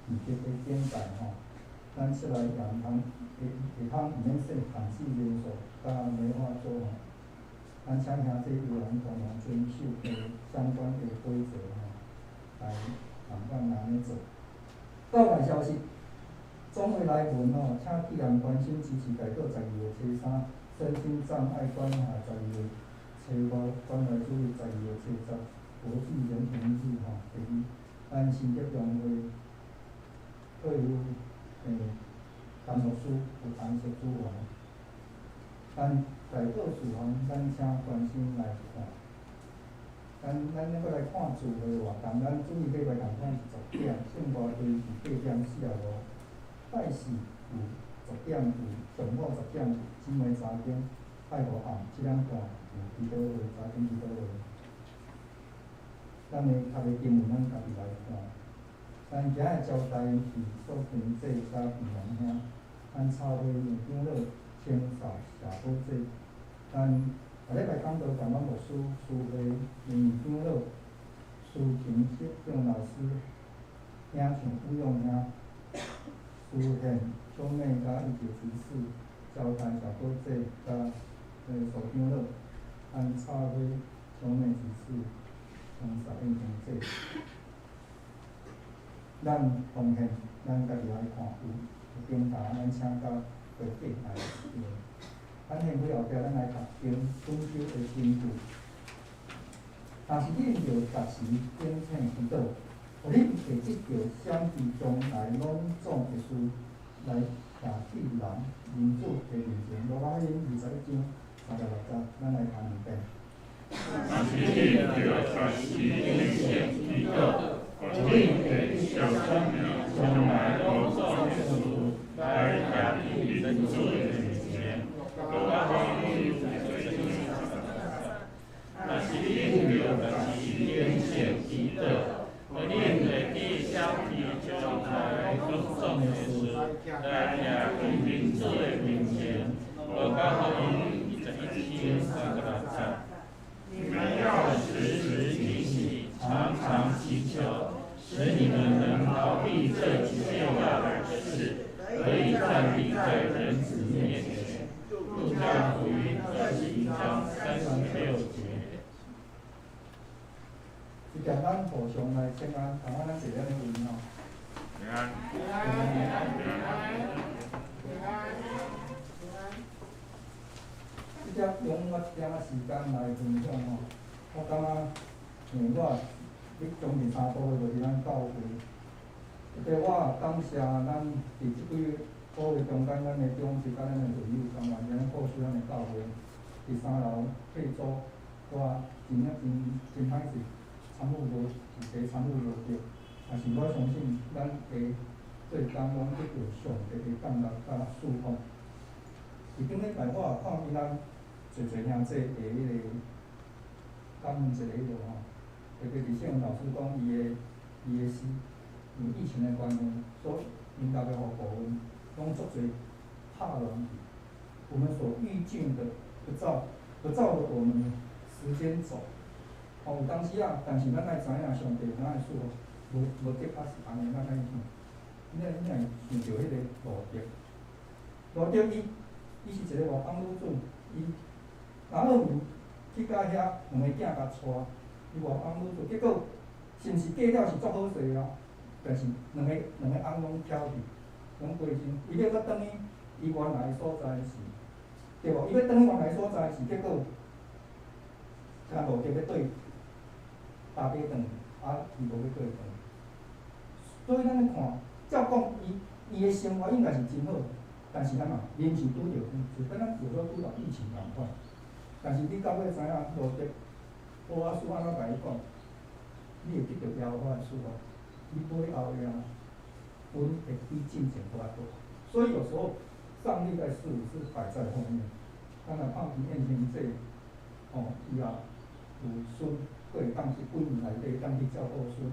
二级的典范吼，咱出来也通会通毋免说限制人数，甲没法做吼。咱请兄弟有人共同遵守相关的规则吼，来同款安尼做。告解消息，总会来文吼，请既然关心支持改革12月初3，身心障碍关怀12月初5，关怀主义12月初10，国际人权日吼。第2，咱新竹用会退伍干牧师有谈协助我们，咱改革事项，咱请关心来看。咱搁来看聚会活动，咱主义礼拜同款是10点，圣歌队是8点45，拜四有10点有，上午10点有，姊妹查经爱无暗，即两段有几多话，查经几多话。咱诶读诶经文，咱家己来看。咱今日交代是所行祭甲平安兄，咱草花面长老清扫社保祭。咱下礼拜讲道讲咱牧师、师会面长老、苏婷张老师、兄像吴用兄、苏宪小妹甲伊个执事，交代社保祭甲所长老，咱草花小妹执事。应用这，咱奉献，咱家己来看有平台，咱请到会计来用。咱献几后壁，咱来读经，遵守的经句。但是恁着实时秉请祈祷，互恁下即条闪避将来拢总的事来徛伫人民主的面前。罗马书21章36节，咱来读2遍。但是你着实时秉请祈祷，互恁下小闪避将来拢总的事来徛伫民主的面前。罗马书但是你着实时秉请祈祷，互恁下小闪避将来拢总的事来徛伫民主的面前。罗马书21章36节。你们要时时警醒，常常祈求，使你们能逃避这极要的事，可以站立在人子面前。路加福音21章36节。是讲咱互相来请安，同咱坐咱的位吼。平安。即只用我一点仔时间来分享吼，我感觉，我你将近3个月就伫咱教会，特别我感谢咱伫即几个月中间，咱的长职甲咱的会友，甘愿咱顾惜咱的教会，伫3楼退租，我真歹势，参与无实际参与无着，但是我相信咱会做工拢得到上帝的感觉甲祝福。伫顶礼拜我也看伊咱侪兄弟伫迄个感恩节迄落吼，特别是圣文老师讲伊的诗，因疫情的关系，所引导的互部分拢足侪拍软去。我们所预见的不照着我们的时间走。有当时啊，但是咱爱知影上帝怎样的事，无得啊是安尼，咱爱想，你若想着迄个路德伊是一个外邦女子，伊拿俄米去到遐，两个囝甲带，伊外邦女子，结果是毋是嫁了是足好势啊？但是两个翁拢挑去，拢过身，伊要搁转去伊原来所在时，对无？伊要转去原来所在时，结果他路德要对搭马转去，伊无要过转。所以咱咧看，照讲伊的生活应该是真好。但是咱嘛，临时拄着，就敢咱有时拄到疫情共款。但是你到尾知影路德，我师安怎甲伊讲，你会得到耶和华的祝福，你尾后的啊，阮会比进前搁较多。所以有时候上帝在事是摆在后面。咱若看见宴庆这，伊也有孙，佫会当去几年内底当去照顾孙，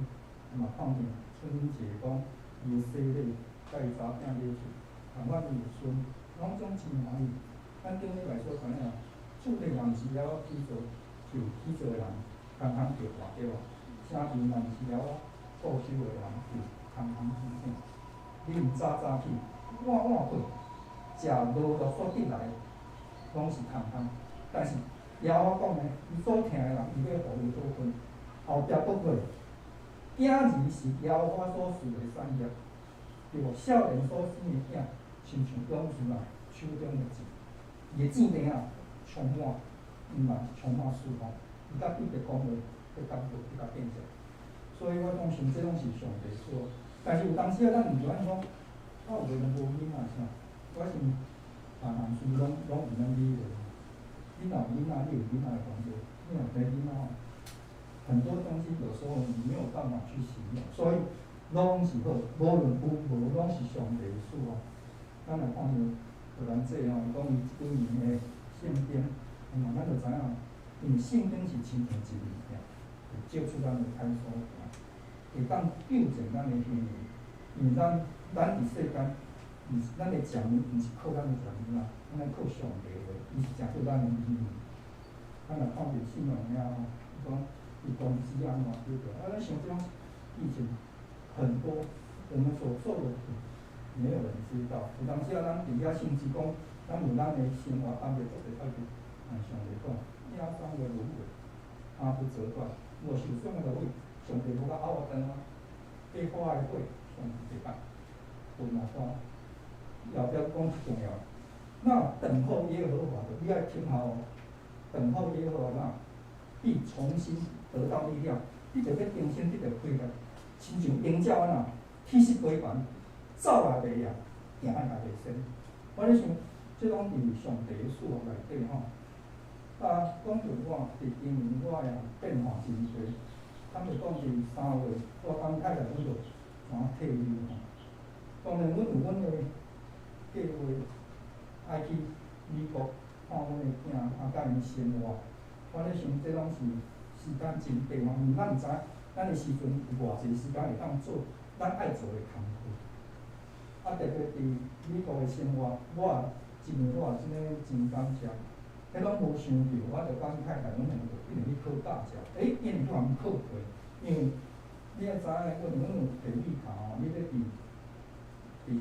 嘛看见春节讲伊洗礼，甲伊查囝买厝。同款伊有孙，拢总真欢喜。咱顶礼拜所知影，厝地嘛毋是了去做，就去做的人，空空着活对无？城边嘛毋是了固守的人，就空空生生。你毋早起，晚困，食无落所得来，拢是空空。但是耶和华讲的，伊所疼的人，伊要互伊多分。后壁搁过，囝儿是耶和华所赐的产业，对无？少年所生的囝。亲像勇士啊，手中的剑，伊的剑顶啊，充满毋嘛充满希望，伊甲伊的讲话，迄感觉比较变质。所以我相信这拢是上帝所。但是有当时啊，咱毋是安讲，我有袂能无囡仔啥，我是项事拢毋免理的。你若有囡仔，你有囡仔的工作；你若没囡仔，很多东西有时候你没有办法去形容，所以拢是好，无论有无，拢是上帝的事哦。咱来看见荷兰这吼，伊讲伊几年的圣殿为圣经是亲像一面镜，会照出咱的歹所行，会当纠正咱的行为。因为咱伫世间，咱的食物毋是靠咱的食物啦，咱来靠上帝的话，伊是诚对咱的意义。咱若看着信用遐吼，伊讲伊公司安怎对着，咱想这种疫情很多，我们所受的苦，没有人知道。有当时咱伫遐甚至讲，咱有咱的生活安排做袂歹去，上帝讲，压伤的芦苇，他不责怪；若受伤的芦苇，上帝无甲拗我灯啊，结花的果，上帝袂办。分啊花，后壁讲较重要。那等候耶和华的，你爱听好哦。等候耶和华，必重新得到力量。你就要重新得到开力，亲像鹰鸟安那，气势飞悬，走也袂赢，行也袂先。我咧想，即拢伫上帝的数学内底吼。啊，讲着我伫今年我也变化真多。坦白讲，伫3月，我感慨来，阮就全退休吼。当然，阮有阮的计划，爱去美国看阮的囝，甲因生活。我咧想，这拢是时间真短吼，因为咱毋知咱的时阵有偌济时间会当做咱爱做的工作。啊，特别伫美国的生活，我也真的真感谢。迄拢无想着，我就感慨来，阮两个一直去考驾照，因为突然考过，因为你也知影，阮有地理卡吼，你要伫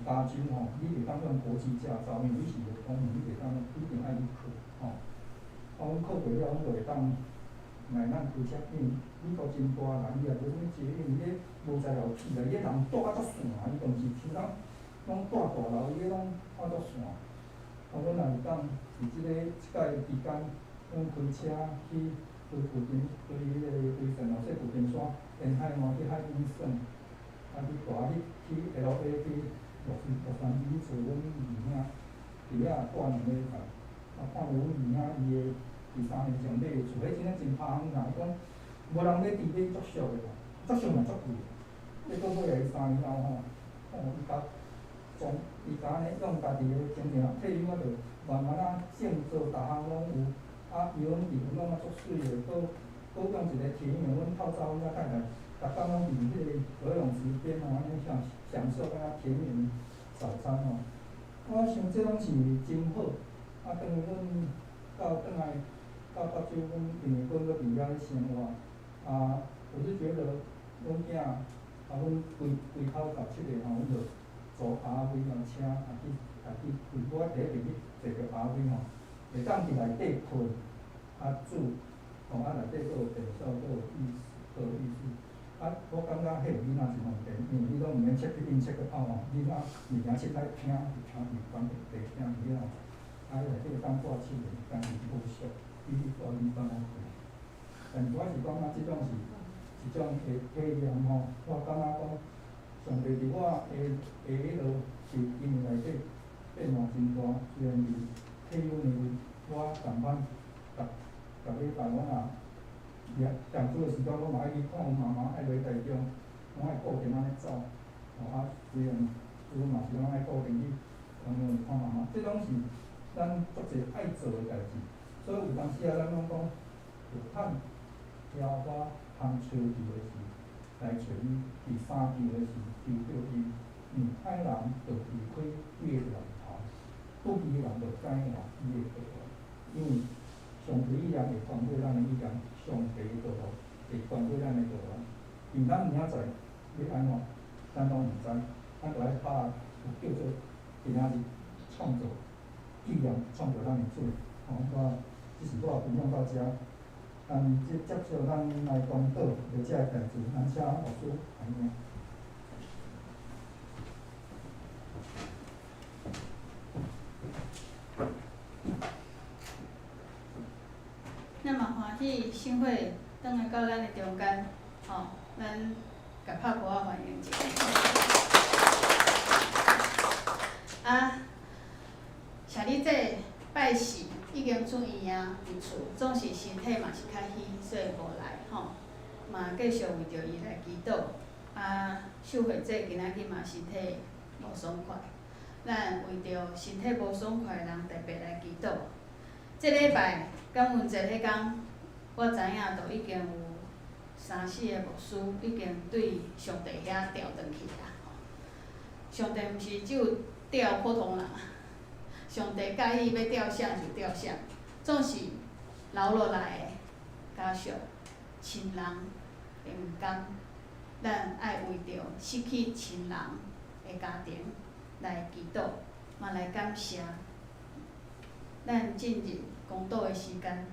加州吼，你袂当用国际驾照，因为你是无公民，你袂当一定爱去考吼。阮考过了，阮就会当来咱开车，因为美国真大啦，伊也无啥物捷运，伊咧无在路起来，伊咧人住啊足散，伊当是像拢住大楼，伊咧拢看足散。阮也会当伫即届期间，阮开车去对附近，对迄个对圣罗西旧金山沿海岸去海边耍，啊去大去 LA 去洛杉矶找阮姨兄，伫遐住2礼拜，啊看着阮姨兄伊的第3年前买的厝，迄真正真拍远啦，伊讲无人买地买足俗的啦，足俗嘛足贵，你搁买来3年后吼，伊甲安尼用家己的经验，退休我就慢慢种做，逐项拢有，啊游泳池拢啊足水的，搁用一个田园，阮透早阮甲太太，逐工拢伫迄个游泳池边吼，安尼享受啊田园早餐吼。我想这拢是真好，啊，当然阮转来到北州，阮因为阮搁伫遐咧生活，啊，我是觉得阮囝啊，阮规口17个吼，阮就坐 RV 啊车去开。我第一日去坐着 RV 吼，会当伫内底困，啊煮，吼啊内底佫有电烧，佫有意思。啊，我感觉迄个囡仔真方便，因为你拢毋免check in check out 吼，囡仔物件凊彩听关电视听了后，啊内底当挂手的，但是无俗，比大人当好看。但是我是感觉即种是一种的体验吼，我感觉讲上帝伫我的迄落是因内底变化真大，虽然是退休年龄，我上班逐礼拜我也上主的时间，我嘛爱去看阮妈妈，爱落台中，我爱固定安尼走，啊虽然嘛是拢爱固定去公园看妈妈，这拢是咱足侪爱做的代志。所以有当时咱拢讲，有趁挑花通找伊的时，来找伊第3季的时，求着伊。歹人就离开伊的源头，不义人就改换伊的道路，因为上帝依然会传过咱的意见，上帝的道路会传过咱的道路。因为咱明仔载要安怎，咱拢毋知，咱着爱把有叫做今仔日创造意念，创造咱的主。我即是我分享到遮，接受咱来公道着遮个代志，咱请老师安尼。那么欢喜信会转来到咱的中间，吼，咱甲拍鼓仔欢迎一下。啊，像你这拜神已经出院啊，伫厝，总是身体嘛是较虚，所以无来吼。嘛继续为着伊来祈祷。啊，秀慧姐今仔日嘛身体无爽快，咱为着身体无爽快的人特别来祈祷。这礼拜感恩节迄天，我知影都已经有3、4个牧师已经对上帝遐调转去啊。上帝毋是只有调普通人，上帝介意要调啥就调啥，总是留落来的家属、亲人会毋甘，咱爱为着失去亲人的家庭来祈祷，嘛来感谢。咱进入公道的时间。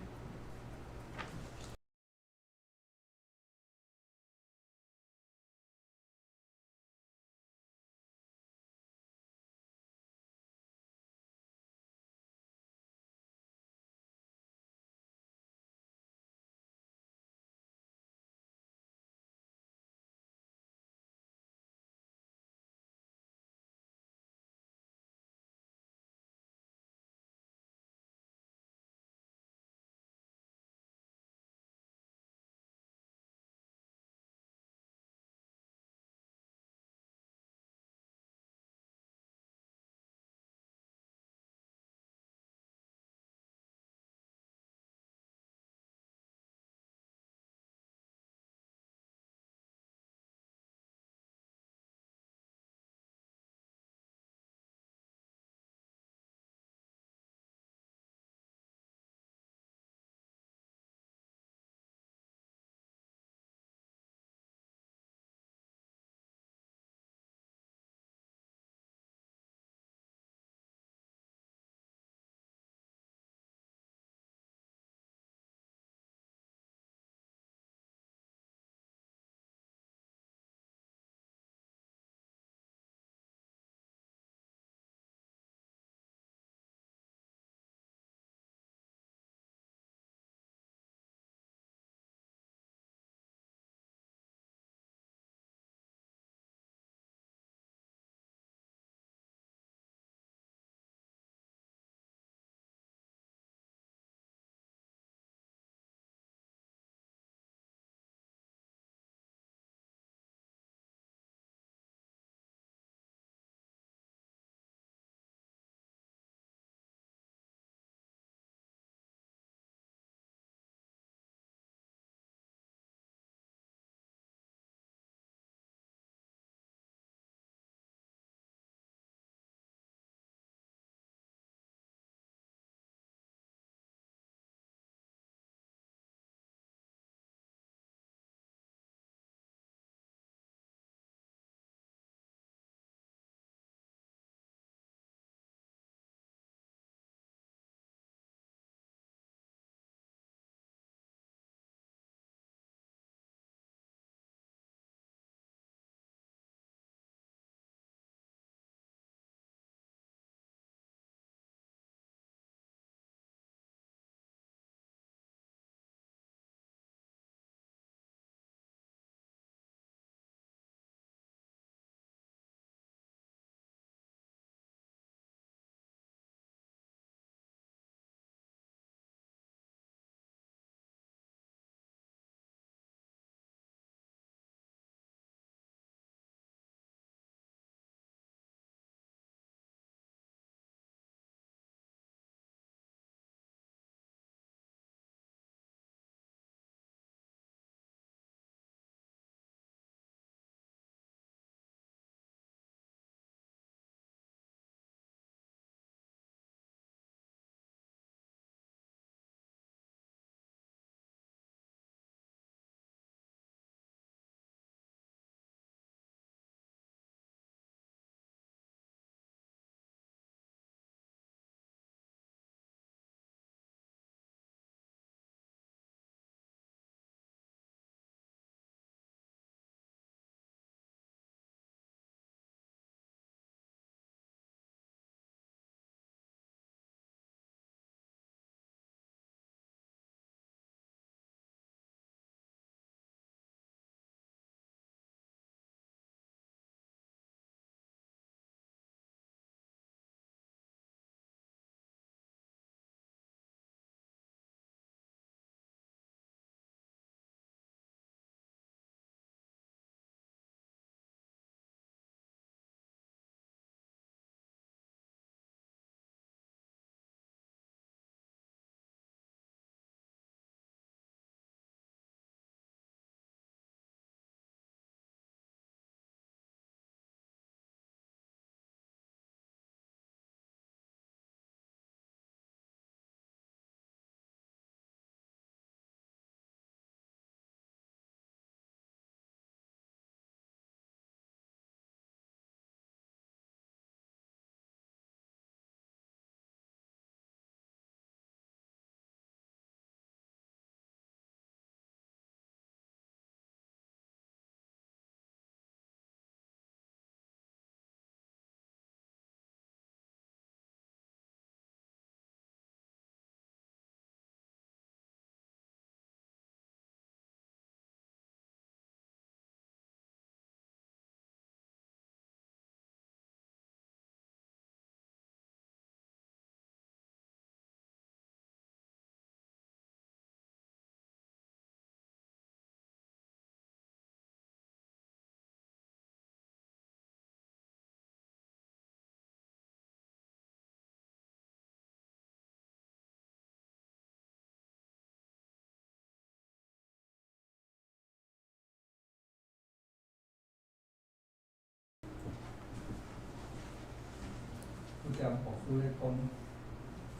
像牧师咧讲，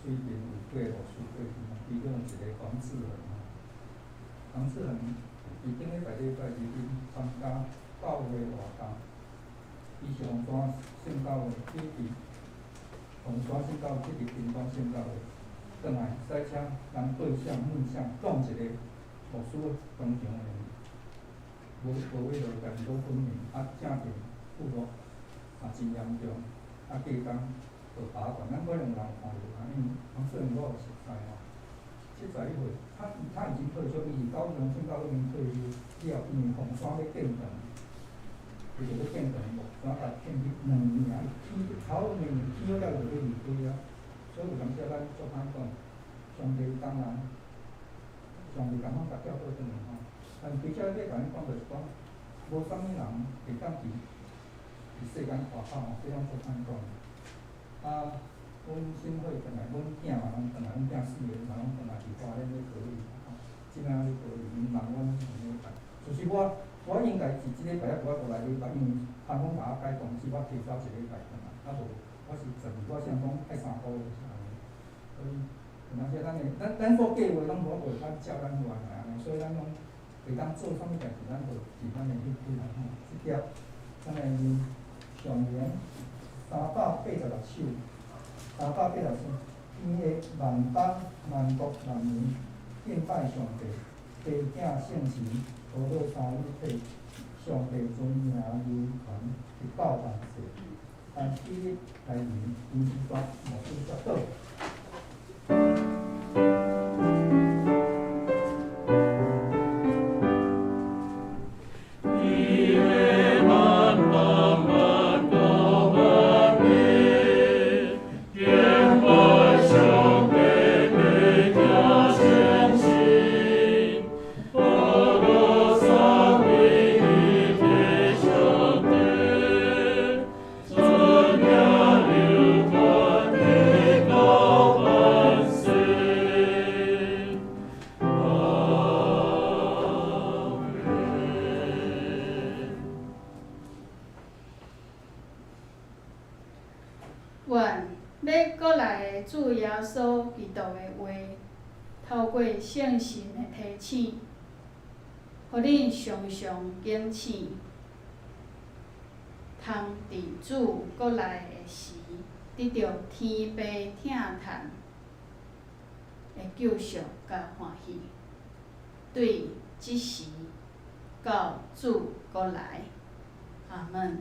水面有过落水过去嘛，其中一个黄志恒嘛，黄志恒伊顶礼拜入去参加教会活动，伊是红山圣教会，伊伫红山圣教会，去伫屏东圣教会，转来赛车人对象面向撞一个牧师当场诶，无为着家己都分明，正正副作真严重，隔天就罚款，咱可能人看着，因黄志恒我有熟悉吼，71岁，他已经退休，伊是高雄圣教会已经退休，了因为红山要建堂，伊就要建堂，木山甲建去2年，头2年起好了就要离开啊，所以有当时咱做歹讲，上帝当然，上帝感觉甲调倒转来吼，但其实要甲咱讲就是讲，无啥物人会当伫世间活跑吼，这种做歹讲。阮新会转来，阮囝嘛拢转来，阮囝4个嘛拢转来伫花莲咧考虑，即摆咧考虑，因问阮安尼办。就是我应该是即礼拜我过来礼拜，因为寒风甲我改通知，我提早1礼拜转来，无我是12，我想讲爱3个月是安尼，所以有当时咱做计划拢无会当照咱原来安尼，所以咱拢会当做啥物代志，咱就尽咱的去来吼。即条咱的上联386首，386首，天下万邦万国万民敬拜上帝，家境圣神，多乐三位体，上帝尊名流传直到万世。但今日来临，因时段无需作倒。愿要过来的主耶稣基督的话，透过圣神的提醒，互恁常常警醒，通伫主过来的时，得到天父疼叹的救赎甲欢喜。对即时到主过来，阿门。